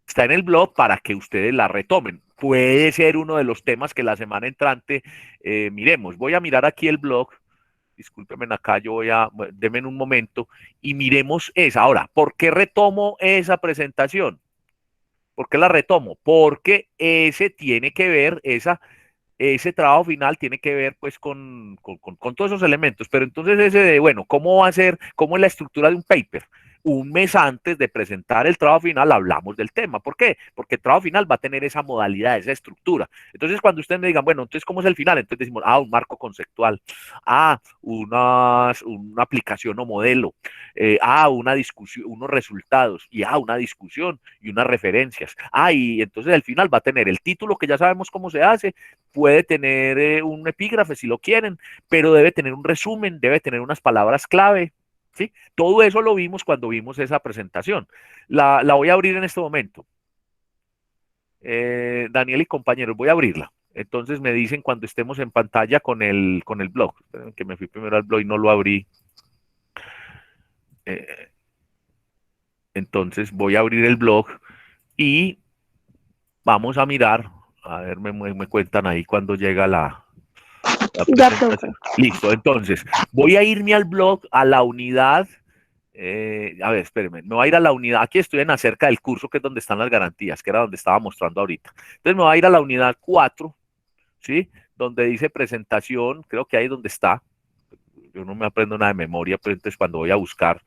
Está en el blog para que ustedes la retomen. Puede ser uno de los temas que la semana entrante miremos. Voy a mirar aquí el blog. Discúlpenme acá, denme un momento y miremos esa. Ahora, ¿por qué retomo esa presentación? ¿Por qué la retomo? Porque ese tiene que ver, ese trabajo final tiene que ver pues con todos esos elementos. Pero entonces ese de, bueno, ¿cómo va a ser, cómo es la estructura de un paper? Un mes antes de presentar el trabajo final hablamos del tema. ¿Por qué? Porque el trabajo final va a tener esa modalidad, esa estructura. Entonces cuando ustedes me digan, bueno, entonces ¿cómo es el final? Entonces decimos, un marco conceptual, una aplicación o modelo, una discusión, unos resultados, y una discusión y unas referencias. Y entonces el final va a tener el título que ya sabemos cómo se hace, puede tener un epígrafe si lo quieren, pero debe tener un resumen, debe tener unas palabras clave, ¿sí? Todo eso lo vimos cuando vimos esa presentación. La voy a abrir en este momento. Daniel y compañeros, voy a abrirla. Entonces me dicen cuando estemos en pantalla con el blog. Esperen que me fui primero al blog y no lo abrí. Eh, entonces voy a abrir el blog y vamos a mirar. A ver, me cuentan ahí cuando llega la Ya, profe. presentación. Listo, entonces voy a irme al blog, a la unidad. A ver, espérenme, me voy a ir a la unidad. Aquí estoy en acerca del curso, que es donde están las garantías, que era donde estaba mostrando ahorita. Entonces me voy a ir a la unidad 4, ¿sí? Donde dice presentación, creo que ahí donde está. Yo no me aprendo nada de memoria, pero entonces cuando voy a buscar.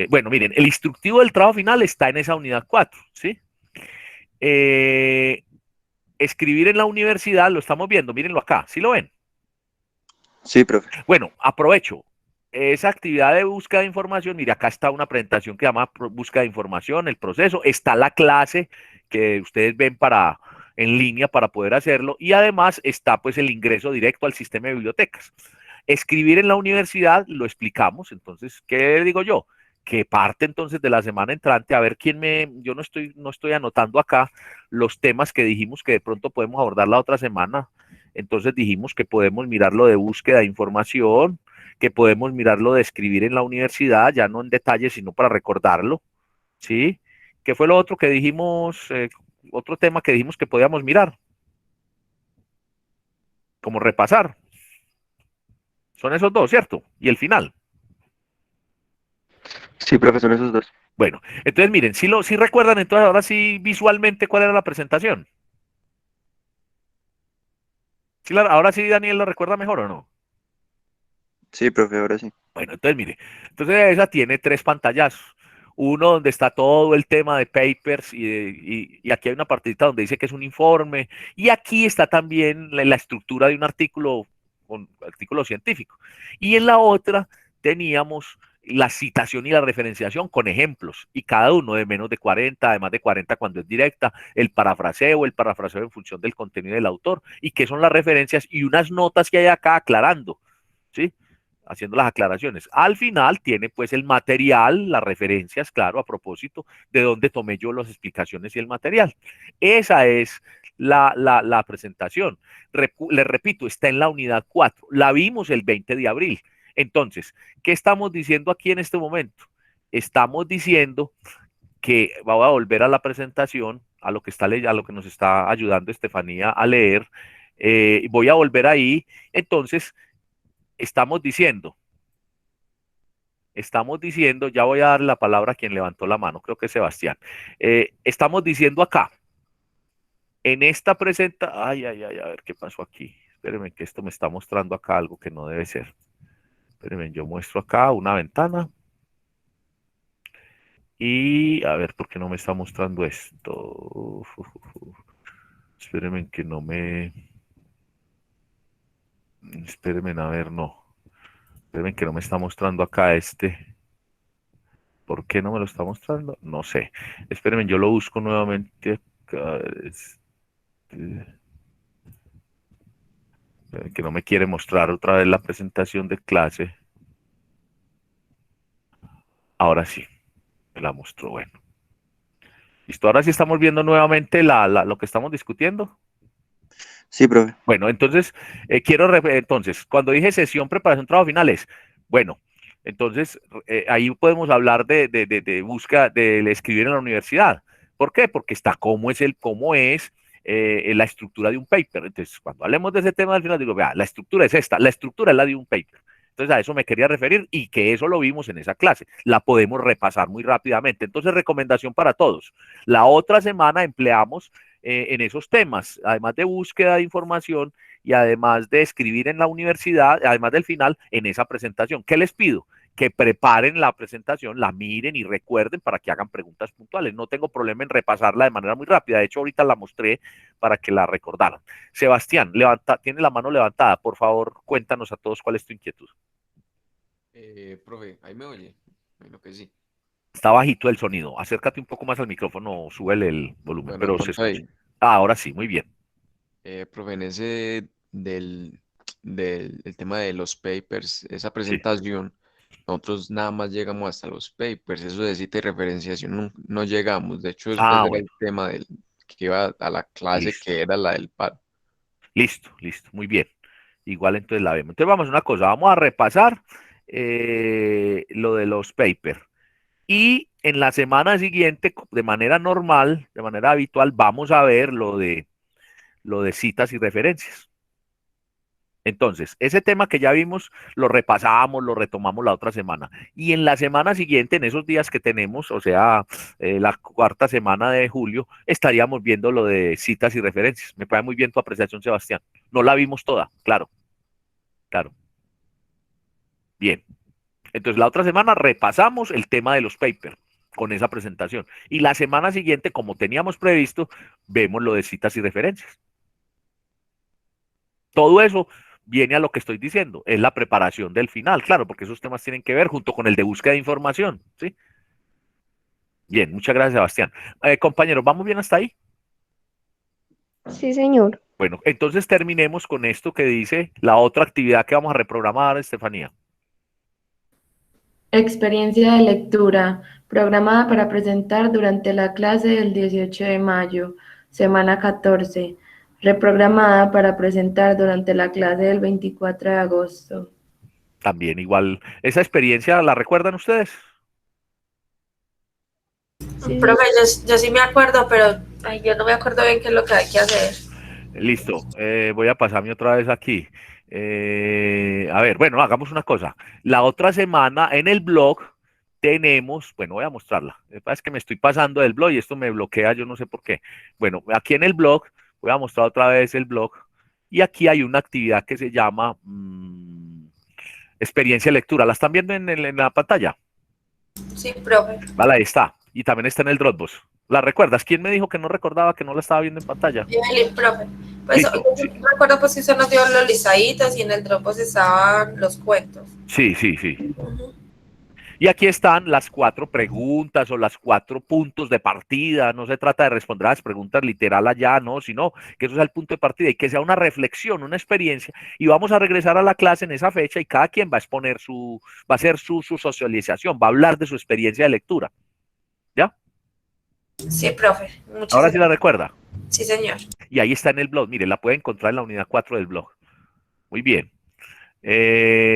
Bueno, miren, el instructivo del trabajo final está en esa unidad 4, ¿sí? Eh, escribir en la universidad, lo estamos viendo, mírenlo acá, ¿sí lo ven? Sí, profe. Bueno, aprovecho esa actividad de búsqueda de información. Mire, acá está una presentación que se llama búsqueda de información, el proceso. Está la clase que ustedes ven en línea para poder hacerlo. Y además está pues el ingreso directo al sistema de bibliotecas. Escribir en la universidad, lo explicamos. Entonces, ¿qué digo yo? Que parte entonces de la semana entrante, a ver yo no estoy anotando acá los temas que dijimos que de pronto podemos abordar la otra semana. Entonces dijimos que podemos mirarlo de búsqueda de información, que podemos mirarlo de escribir en la universidad, ya no en detalle, sino para recordarlo, ¿sí? ¿Qué fue lo otro que dijimos, otro tema que dijimos que podíamos mirar? Como repasar. Son esos dos, ¿cierto? Y el final. Sí, profe, son esos dos. Bueno, entonces miren, si recuerdan entonces ahora sí visualmente cuál era la presentación. Ahora sí Daniel lo recuerda mejor o no. Sí, profe, ahora sí. Bueno, entonces mire, entonces esa tiene 3 pantallazos. Uno donde está todo el tema de papers y aquí hay una partidita donde dice que es un informe y aquí está también la estructura de un artículo, artículo científico. Y en la otra teníamos la citación y la referenciación con ejemplos y cada uno de menos de 40, de más de 40 cuando es directa, el parafraseo en función del contenido del autor y qué son las referencias y unas notas que hay acá aclarando, ¿sí? Haciendo las aclaraciones. Al final tiene pues el material, las referencias, claro, a propósito de dónde tomé yo las explicaciones y el material. Esa es la presentación. Les repito, está en la unidad 4. La vimos el 20 de abril. Entonces, ¿qué estamos diciendo aquí en este momento? Estamos diciendo que voy a volver a la presentación, a lo que nos está ayudando Estefanía a leer. Voy a volver ahí. Entonces, estamos diciendo, ya voy a dar la palabra a quien levantó la mano, creo que es Sebastián. Estamos diciendo acá, en esta ay, a ver qué pasó aquí. Espérenme que esto me está mostrando acá algo que no debe ser. Espérenme, yo muestro acá una ventana. Y a ver, ¿por qué no me está mostrando esto? Espérenme que no me... Espérenme, a ver, no. Espérenme que no me está mostrando acá este. ¿Por qué no me lo está mostrando? No sé. Espérenme, yo lo busco nuevamente acá. Que no me quiere mostrar otra vez la presentación de clase. Ahora sí, me la mostró. Bueno, listo. Ahora sí estamos viendo nuevamente lo que estamos discutiendo. Sí, profe. Bueno, entonces, entonces, cuando dije sesión, preparación, trabajo finales, bueno, entonces ahí podemos hablar de búsqueda, de escribir en la universidad. ¿Por qué? Porque está cómo es la estructura de un paper. Entonces, cuando hablemos de ese tema al final, digo, vea, la estructura es esta, la estructura es la de un paper. Entonces, a eso me quería referir y que eso lo vimos en esa clase. La podemos repasar muy rápidamente. Entonces, recomendación para todos. La otra semana empleamos en esos temas, además de búsqueda de información y además de escribir en la universidad, además del final, en esa presentación. ¿Qué les pido? Que preparen la presentación, la miren y recuerden para que hagan preguntas puntuales. No tengo problema en repasarla de manera muy rápida. De hecho, ahorita la mostré para que la recordaran. Sebastián, tiene la mano levantada. Por favor, cuéntanos a todos cuál es tu inquietud. Profe, ahí me oye. Bueno, que sí. Está bajito el sonido. Acércate un poco más al micrófono, súbele el volumen, Bueno, de pero se pronto escucha. ahí. Ahora sí, muy bien. Profe, en ese el tema de los papers, esa Sí. presentación, nosotros nada más llegamos hasta los papers, eso de cita y referenciación no llegamos. De hecho, después Ah, era bueno, el tema que iba a la clase listo. que era la del paro. Listo, listo, muy bien. Igual entonces la vemos. Entonces vamos a una cosa, vamos a repasar lo de los papers. Y en la semana siguiente, de manera normal, de manera habitual, vamos a ver lo de citas y referencias. Entonces, ese tema que ya vimos, lo repasamos, lo retomamos la otra semana. Y en la semana siguiente, en esos días que tenemos, o sea, la cuarta semana de julio, estaríamos viendo lo de citas y referencias. Me parece muy bien tu apreciación, Sebastián. No la vimos toda, claro, claro. Bien. Entonces, la otra semana repasamos el tema de los papers con esa presentación. Y la semana siguiente, como teníamos previsto, vemos lo de citas y referencias. Todo eso viene a lo que estoy diciendo, es la preparación del final, claro, porque esos temas tienen que ver junto con el de búsqueda de información, ¿sí? Bien, muchas gracias, Sebastián. Compañeros, ¿vamos bien hasta ahí? Sí, señor. Bueno, entonces terminemos con esto que dice la otra actividad que vamos a reprogramar, Estefanía. Experiencia de lectura, programada para presentar durante la clase del 18 de mayo, semana 14, reprogramada para presentar durante la clase del 24 de agosto. También igual, ¿esa experiencia la recuerdan ustedes? Sí, Profe, yo sí me acuerdo, pero ay, yo no me acuerdo bien qué es lo que hay que hacer. Listo, voy a pasarme otra vez aquí. A ver, bueno, hagamos una cosa. La otra semana en el blog tenemos, bueno, voy a mostrarla. Lo que pasa es que me estoy pasando del blog y esto me bloquea, yo no sé por qué. Bueno, aquí en el blog, voy a mostrar otra vez el blog y aquí hay una actividad que se llama experiencia de lectura. ¿La están viendo en la pantalla? Sí, profe. Vale, ahí está. Y también está en el Dropbox. ¿La recuerdas? ¿Quién me dijo que no recordaba que no la estaba viendo en pantalla? Evelyn, profe. Pues yo Listo, sí. recuerdo pues que usted nos dio los listaditos y en el Dropbox estaban los cuentos. Sí, sí, sí. Ujú. Y aquí están las 4 preguntas o las 4 puntos de partida. No se trata de responder a las preguntas literal allá, no, sino que eso sea el punto de partida y que sea una reflexión, una experiencia. Y vamos a regresar a la clase en esa fecha y cada quien va a exponer va a hacer su socialización, va a hablar de su experiencia de lectura. ¿Ya? Sí, profe. Muchas Ahora sí la gracias. recuerda. Sí, señor. Y ahí está en el blog. Mire, la puede encontrar en la unidad 4 del blog. Muy bien.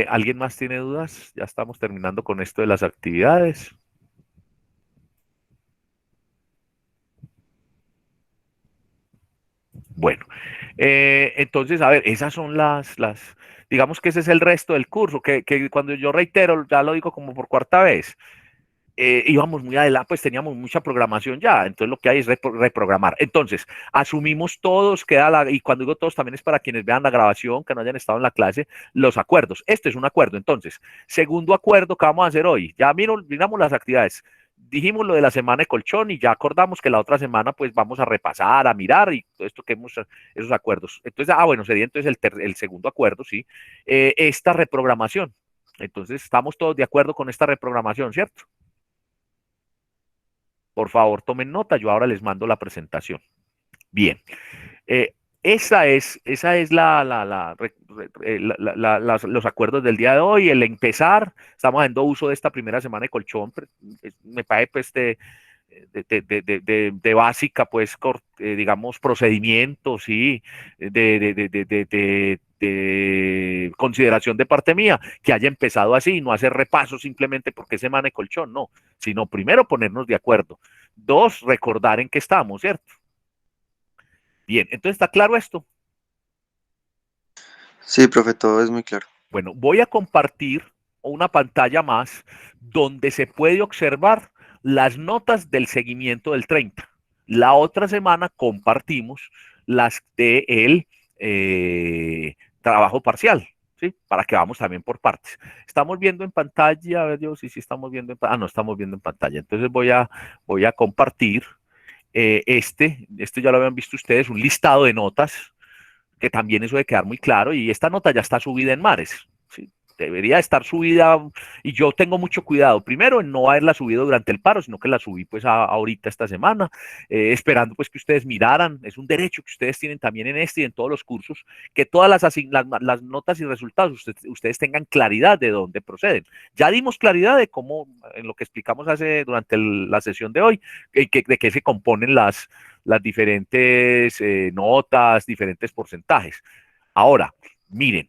¿Alguien más tiene dudas? Ya estamos terminando con esto de las actividades. Bueno, entonces, a ver, esas son digamos que ese es el resto del curso, que cuando yo reitero, ya lo digo como por cuarta vez, íbamos muy adelante, pues teníamos mucha programación ya, entonces lo que hay es reprogramar. Entonces, asumimos todos, y cuando digo todos también es para quienes vean la grabación, que no hayan estado en la clase, los acuerdos. Este es un acuerdo, entonces, segundo acuerdo que vamos a hacer hoy, ya miramos las actividades. Dijimos lo de la semana de colchón y ya acordamos que la otra semana pues vamos a repasar, a mirar y todo esto que hemos, esos acuerdos. Entonces, bueno, sería entonces el segundo acuerdo, ¿sí? Esta reprogramación. Entonces, estamos todos de acuerdo con esta reprogramación, ¿cierto? Por favor, tomen nota, yo ahora les mando la presentación. Bien. esa es los acuerdos del día de hoy, el empezar. Estamos haciendo uso de esta primera semana de colchón, me parece pues de básica, pues, digamos, procedimientos y de consideración de parte mía, que haya empezado así, no hacer repaso simplemente porque es semana de colchón, no, sino primero ponernos de acuerdo. Dos, recordar en qué estamos, ¿cierto? Bien, entonces está claro esto. Sí, profe, todo es muy claro. Bueno, voy a compartir una pantalla más donde se puede observar las notas del seguimiento del 30. La otra semana compartimos las del trabajo parcial, ¿sí? Para que vamos también por partes. Estamos viendo en pantalla, a ver yo, sí estamos viendo en pantalla. Ah, no estamos viendo en pantalla. Entonces voy a compartir este ya lo habían visto ustedes, un listado de notas que también eso debe quedar muy claro, y esta nota ya está subida en Mares, ¿sí? Debería estar subida, y yo tengo mucho cuidado, primero en no haberla subido durante el paro, sino que la subí pues ahorita esta semana, esperando pues que ustedes miraran, es un derecho que ustedes tienen también en este y en todos los cursos, que todas las notas y resultados ustedes tengan claridad de dónde proceden. Ya dimos claridad de cómo, en lo que explicamos durante la sesión de hoy, de qué se componen las diferentes notas, diferentes porcentajes. Ahora, miren,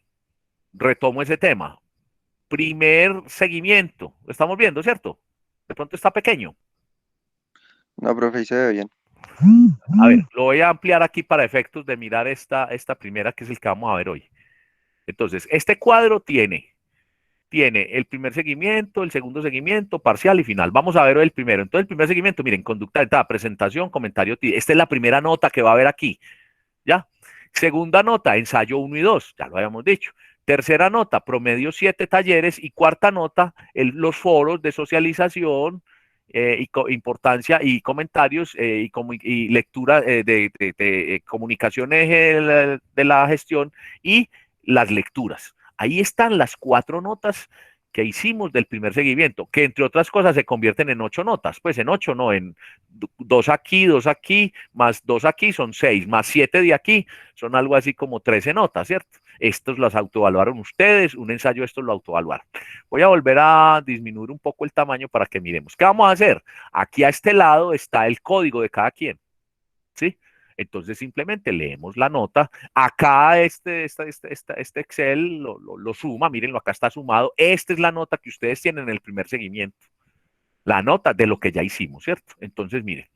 retomo ese tema. Primer seguimiento, lo estamos viendo, ¿cierto? De pronto está pequeño. No, profe, ahí se ve bien. A ver, lo voy a ampliar aquí para efectos de mirar esta primera, que es el que vamos a ver hoy. Entonces, este cuadro tiene el primer seguimiento, el segundo seguimiento, parcial y final. Vamos a ver el primero. Entonces, el primer seguimiento, miren, conducta de entrada, presentación, comentario. Esta es la primera nota que va a haber aquí. ¿Ya? Segunda nota, ensayo 1 y 2, ya lo habíamos dicho. Tercera nota, promedio 7 talleres. Y cuarta nota, los foros de socialización, importancia y comentarios y lectura de comunicaciones de la gestión y las lecturas. Ahí están las 4 notas que hicimos del primer seguimiento, que entre otras cosas se convierten en 8 notas, pues en 8 no, en 2 aquí, más 2 aquí son 6, más 7 de aquí son algo así como 13 notas, ¿cierto? Estos las autoevaluaron ustedes, un ensayo estos lo autoevaluaron. Voy a volver a disminuir un poco el tamaño para que miremos. ¿Qué vamos a hacer? Aquí a este lado está el código de cada quien, ¿sí? Entonces simplemente leemos la nota. Acá este Excel lo suma, mírenlo, acá está sumado. Esta es la nota que ustedes tienen en el primer seguimiento. La nota de lo que ya hicimos, ¿cierto? Entonces, miren.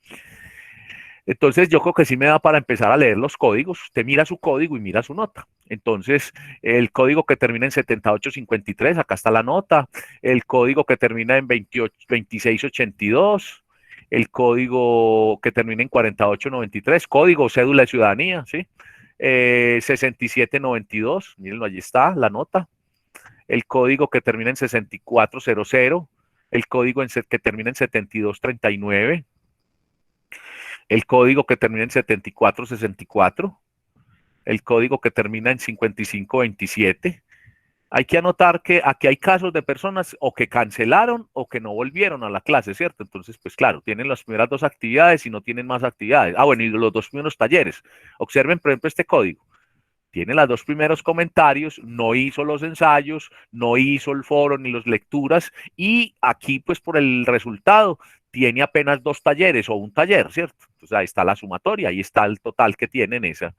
Entonces yo creo que sí me da para empezar a leer los códigos. Usted mira su código y mira su nota. Entonces, el código que termina en 7853, acá está la nota. El código que termina en 2682. El código que termina en 4893, código cédula de ciudadanía, ¿sí? 6792, mírenlo, allí está la nota. El código que termina en 6400, el código que termina en 7239, el código que termina en 7464, el código que termina en 5527. Hay que anotar que aquí hay casos de personas o que cancelaron o que no volvieron a la clase, ¿cierto? Entonces, pues claro, tienen las primeras 2 actividades y no tienen más actividades. Ah, bueno, y los 2 primeros talleres. Observen, por ejemplo, este código. Tiene los 2 primeros comentarios, no hizo los ensayos, no hizo el foro ni las lecturas, y aquí, pues por el resultado, tiene apenas 2 talleres o un taller, ¿cierto? Entonces ahí está la sumatoria, ahí está el total que tiene en esa.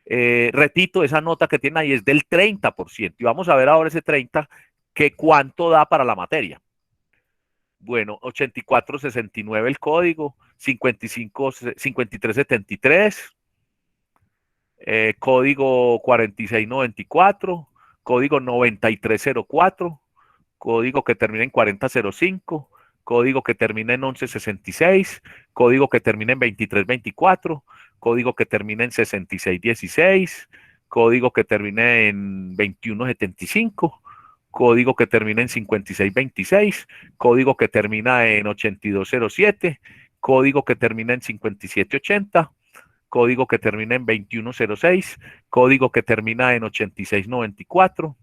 Repito, esa nota que tiene ahí es del 30%. Y vamos a ver ahora ese 30%, que cuánto da para la materia. Bueno, 8469 el código, 5373, código 4694, código 9304, código que termina en 4005, código que termina en 1166, código que termina en 2324, código que termina en 6616, código que termina en 2175, código que termina en 5626, código que termina en 8207, código que termina en 5780, código que termina en 2106, código que termina en 8694,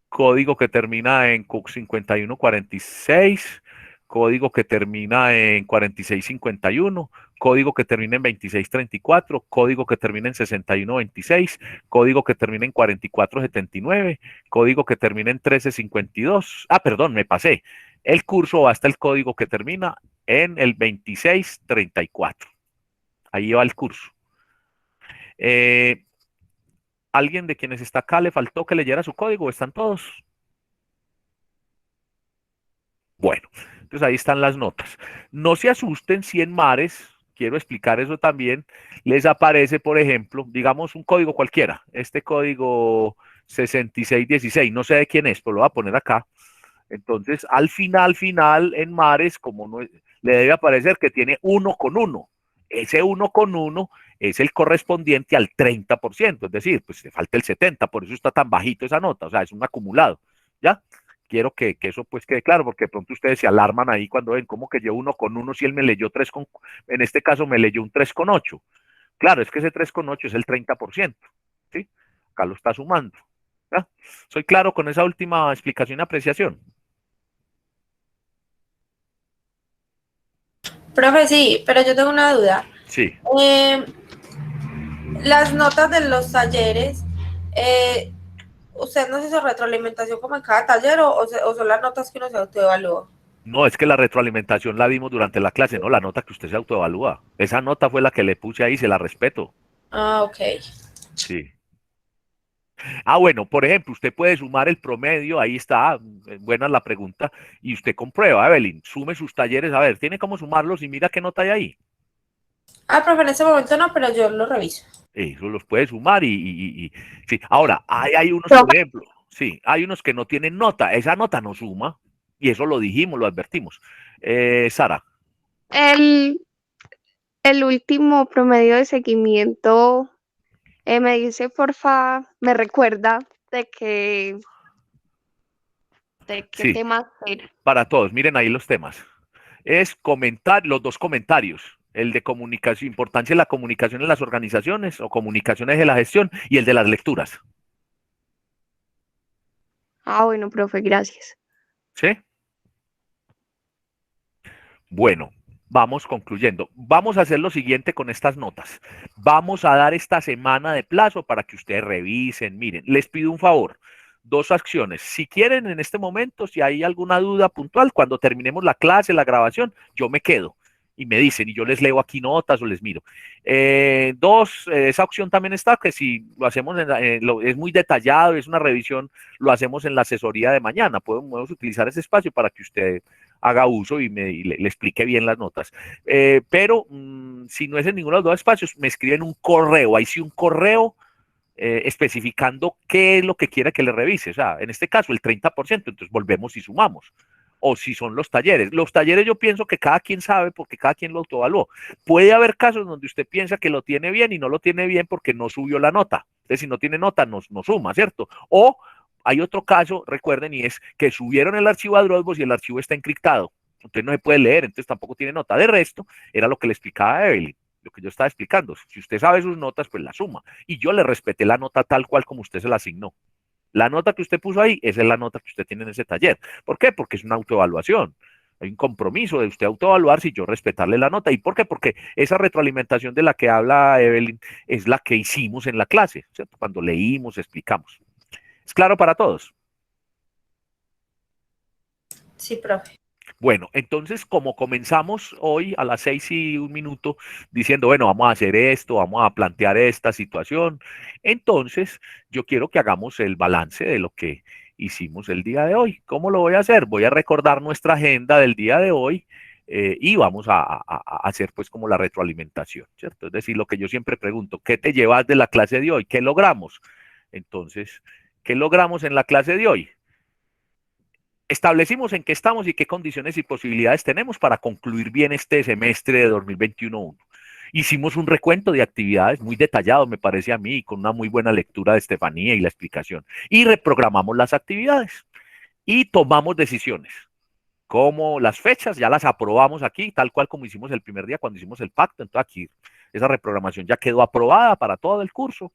código que termina en 5146, código que termina en 4651, código que termina en 2634, código que termina en 6126, código que termina en 4479, código que termina en 1352. Ah, perdón, me pasé. El curso va hasta el código que termina en el 2634. Ahí va el curso. ¿Alguien de quienes está acá le faltó que leyera su código? ¿Están todos? Bueno, entonces ahí están las notas. No se asusten si en Mares, quiero explicar eso también, les aparece, por ejemplo, digamos un código cualquiera, este código 6616, no sé de quién es, pero lo voy a poner acá. Entonces, al final, en Mares, como no, le debe aparecer que tiene 1 con 1. Ese 1 con 1 es el correspondiente al 30%, es decir, pues le falta el 70%, por eso está tan bajito esa nota, o sea, es un acumulado, ¿ya? Quiero que eso pues quede claro, porque de pronto ustedes se alarman ahí cuando ven cómo que yo 1 con 1 si él me leyó 3 con, en este caso me leyó un 3 con 8. Claro, es que ese 3 con 8 es el 30%, ¿sí? Acá lo está sumando, ¿ya? ¿Soy claro con esa última explicación y apreciación? Profe, sí, pero yo tengo una duda. Sí. Las notas de los talleres, ¿usted nos hizo retroalimentación como en cada taller o son las notas que uno se autoevalúa? No, es que la retroalimentación la dimos durante la clase, no la nota que usted se autoevalúa. Esa nota fue la que le puse ahí, se la respeto. Ah, ok. Sí. Ah, bueno, por ejemplo, usted puede sumar el promedio, ahí está, buena la pregunta, y usted comprueba, Evelyn, sume sus talleres, a ver, tiene cómo sumarlos y mira qué nota hay ahí. Ah, profe, en ese momento no, pero yo lo reviso. Eso los puede sumar sí. Ahora, hay unos, por Profe, ejemplo, sí, hay unos que no tienen nota, esa nota no suma, y eso lo dijimos, lo advertimos. Sara. el, el último promedio de seguimiento me dice, porfa, me recuerda de qué Sí, tema hacer. para todos, miren ahí los temas. Es comentar los dos comentarios, el de comunicación, importancia de la comunicación en las organizaciones o comunicaciones de la gestión y el de las lecturas. Ah, bueno, profe, gracias. ¿Sí? Bueno, vamos concluyendo. Vamos a hacer lo siguiente con estas notas. Vamos a dar esta semana de plazo para que ustedes revisen. Miren, les pido un favor. Dos acciones. Si quieren en este momento, si hay alguna duda puntual, cuando terminemos la clase, la grabación, yo me quedo y me dicen y yo les leo aquí notas o les miro. Dos, esa opción también está, que si lo hacemos, es muy detallado, es una revisión, lo hacemos en la asesoría de mañana. Podemos utilizar ese espacio para que usted haga uso y le explique bien las notas. Pero si no es en ninguno de los dos espacios, me escriben un correo, ahí sí un correo especificando qué es lo que quiera que le revise. O sea, en este caso el 30%, entonces volvemos y sumamos. O si son los talleres. Los talleres yo pienso que cada quien sabe porque cada quien lo autoevaluó. Puede haber casos donde usted piensa que lo tiene bien y no lo tiene bien porque no subió la nota. Entonces, si no tiene nota, no suma, ¿cierto? O hay otro caso, recuerden, y es que subieron el archivo a Dropbox y el archivo está encriptado. Entonces no se puede leer, entonces tampoco tiene nota. De resto, era lo que le explicaba a Evelyn, lo que yo estaba explicando. Si usted sabe sus notas, pues la suma. Y yo le respeté la nota tal cual como usted se la asignó. La nota que usted puso ahí, esa es la nota que usted tiene en ese taller. ¿Por qué? Porque es una autoevaluación. Hay un compromiso de usted autoevaluarse y yo respetarle la nota. ¿Y por qué? Porque esa retroalimentación de la que habla Evelyn es la que hicimos en la clase, ¿cierto? Cuando leímos, explicamos. ¿Es claro para todos? Sí, profe. Bueno, entonces como comenzamos hoy a las 6:01 diciendo, bueno, vamos a hacer esto, vamos a plantear esta situación, entonces yo quiero que hagamos el balance de lo que hicimos el día de hoy. ¿Cómo lo voy a hacer? Voy a recordar nuestra agenda del día de hoy y vamos a hacer pues como la retroalimentación, ¿cierto? Es decir, lo que yo siempre pregunto, ¿qué te llevas de la clase de hoy? ¿Qué logramos? Entonces, ¿qué logramos en la clase de hoy? Establecimos en qué estamos y qué condiciones y posibilidades tenemos para concluir bien este semestre de 2021-1. Hicimos un recuento de actividades muy detallado, me parece a mí, con una muy buena lectura de Estefanía y la explicación. Y reprogramamos las actividades y tomamos decisiones. como las fechas ya las aprobamos aquí, tal cual como hicimos el primer día cuando hicimos el pacto. Entonces aquí esa reprogramación ya quedó aprobada para todo el curso.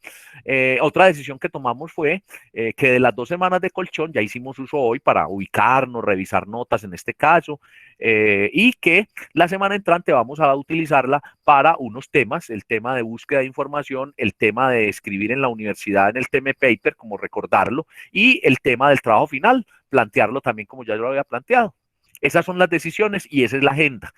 Otra decisión que tomamos fue que de las 2 semanas de colchón ya hicimos uso hoy para ubicarnos, revisar notas en este caso, y que la semana entrante vamos a utilizarla para unos temas, el tema de búsqueda de información, el tema de escribir en la universidad en el tema paper, como recordarlo, y el tema del trabajo final, plantearlo también como ya yo lo había planteado. Esas son las decisiones y esa es la agenda.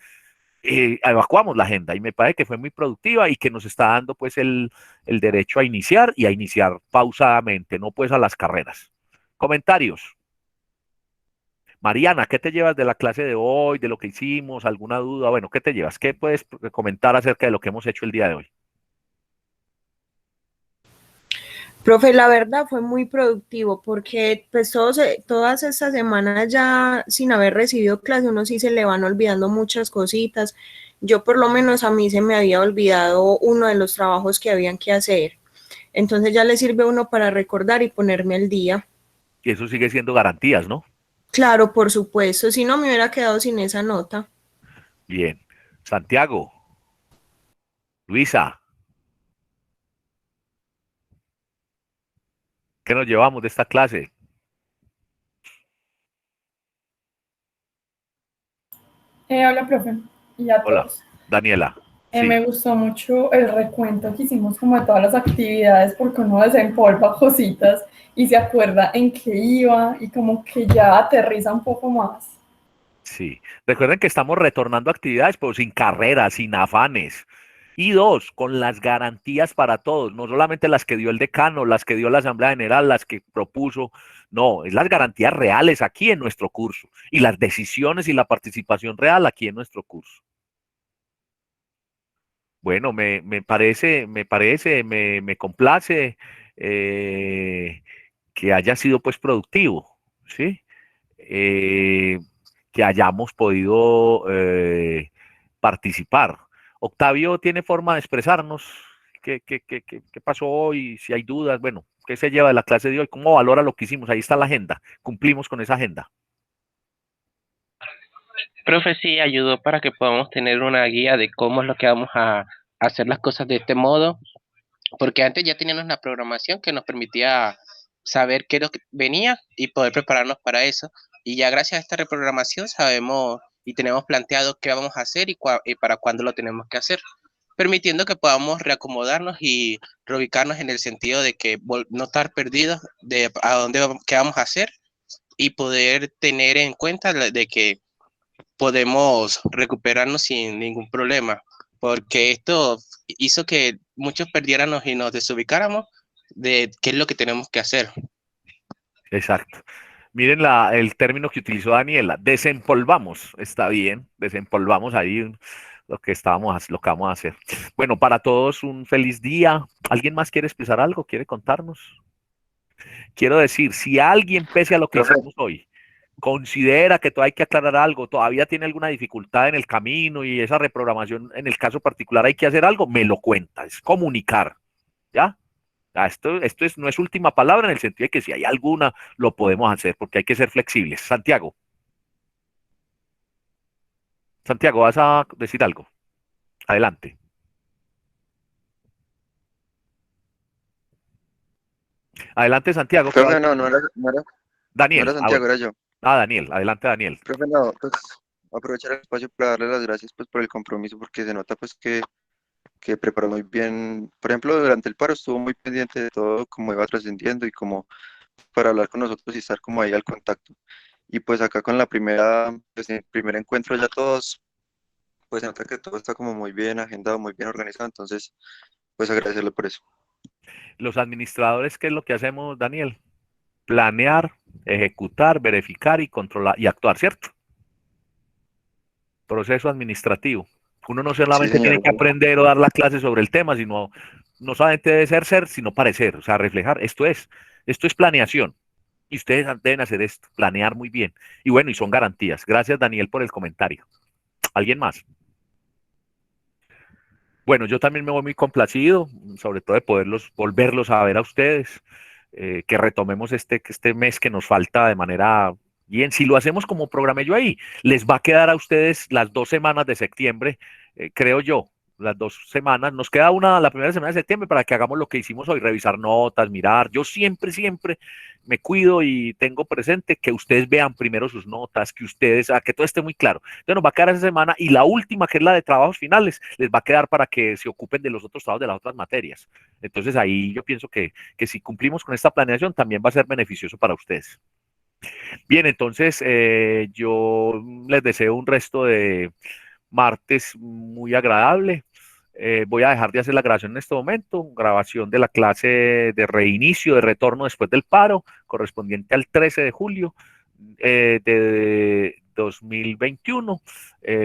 Evacuamos la agenda y me parece que fue muy productiva y que nos está dando pues el derecho a iniciar y a iniciar pausadamente, no pues a las carreras. Comentarios. Mariana, ¿qué te llevas de la clase de hoy, de lo que hicimos? ¿Alguna duda? Bueno, ¿qué te llevas? ¿Qué puedes comentar acerca de lo que hemos hecho el día de hoy? Profe, la verdad fue muy productivo porque pues todas estas semanas ya sin haber recibido clase uno sí se le van olvidando muchas cositas. Yo por lo menos a mí se me había olvidado uno de los trabajos que habían que hacer. Entonces ya le sirve a uno para recordar y ponerme al día. Y eso sigue siendo garantías, ¿no? Claro, por supuesto, si no me hubiera quedado sin esa nota. Bien. Santiago, Luisa, ¿qué nos llevamos de esta clase? Hola, profe, y a Hola, todos. Daniela. Sí. Me gustó mucho el recuento que hicimos como de todas las actividades porque uno desempolva cositas y se acuerda en qué iba y como que ya aterriza un poco más. Sí, recuerden que estamos retornando a actividades, pero sin carreras, sin afanes. Y dos, con las garantías para todos, no solamente las que dio el decano, las que dio la Asamblea General, las que propuso, no, es las garantías reales aquí en nuestro curso y las decisiones y la participación real aquí en nuestro curso. Bueno, me complace que haya sido pues productivo, ¿sí? Eh, que hayamos podido participar. Octavio tiene forma de expresarnos. ¿Qué pasó hoy? Si hay dudas, bueno, ¿qué se lleva de la clase de hoy? ¿Cómo valora lo que hicimos? Ahí está la agenda. Cumplimos con esa agenda. Profe, sí, ayudó para que podamos tener una guía de cómo es lo que vamos a hacer las cosas de este modo, porque antes ya teníamos una programación que nos permitía saber qué es lo que venía y poder prepararnos para eso. Y ya gracias a esta reprogramación sabemos y tenemos planteado qué vamos a hacer y para cuándo lo tenemos que hacer, permitiendo que podamos reacomodarnos y reubicarnos en el sentido de que no estar perdidos de a dónde qué vamos a hacer y poder tener en cuenta de que podemos recuperarnos sin ningún problema, porque esto hizo que muchos perdiéramos y nos desubicáramos de qué es lo que tenemos que hacer. Exacto. Miren el término que utilizó Daniela, desempolvamos, está bien, desempolvamos ahí lo que vamos a hacer. Bueno, para todos un feliz día. ¿Alguien más quiere expresar algo? ¿Quiere contarnos? Quiero decir, si alguien, pese a lo que hicimos hoy, considera que todavía hay que aclarar algo, todavía tiene alguna dificultad en el camino y esa reprogramación, en el caso particular hay que hacer algo, me lo cuenta, es comunicar, ¿ya? Esto no es última palabra en el sentido de que si hay alguna, lo podemos hacer, porque hay que ser flexibles. Santiago, ¿vas a decir algo? Adelante. Adelante, Santiago. Profe, no era Daniel. Santiago, Bueno. era yo. Daniel, adelante, Daniel. Profe, no, pues aprovechar el espacio para darle las gracias pues por el compromiso, porque se nota pues que preparó muy bien. Por ejemplo, durante el paro estuvo muy pendiente de todo, cómo iba trascendiendo y como para hablar con nosotros y estar como ahí al contacto. Y pues acá con pues el primer encuentro ya todos, pues se nota que todo está como muy bien agendado, muy bien organizado, entonces pues agradecerle por eso. Los administradores, ¿qué es lo que hacemos, Daniel? Planear, ejecutar, verificar y controlar y actuar, ¿cierto? Proceso administrativo. Uno no solamente Sí, tiene señor. que aprender o dar la clase sobre el tema, sino no solamente debe ser, sino parecer, o sea, reflejar. Esto es planeación. Y ustedes deben hacer esto, planear muy bien. Y bueno, y son garantías. Gracias, Daniel, por el comentario. ¿Alguien más? Bueno, yo también me voy muy complacido, sobre todo de volverlos a ver a ustedes, que retomemos este mes que nos falta de manera Bien, si lo hacemos como programé yo ahí, les va a quedar a ustedes las 2 semanas de septiembre, creo yo, las 2 semanas. Nos queda la primera semana de septiembre para que hagamos lo que hicimos hoy, revisar notas, mirar. Yo siempre me cuido y tengo presente que ustedes vean primero sus notas, que todo esté muy claro. Entonces nos va a quedar esa semana y la última, que es la de trabajos finales, les va a quedar para que se ocupen de los otros trabajos de las otras materias. Entonces ahí yo pienso que si cumplimos con esta planeación también va a ser beneficioso para ustedes. Bien, entonces yo les deseo un resto de martes muy agradable. Voy a dejar de hacer la grabación en este momento, grabación de la clase de reinicio, de retorno después del paro, correspondiente al 13 de julio de 2021,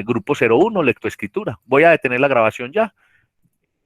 grupo 01, lectoescritura. Voy a detener la grabación ya.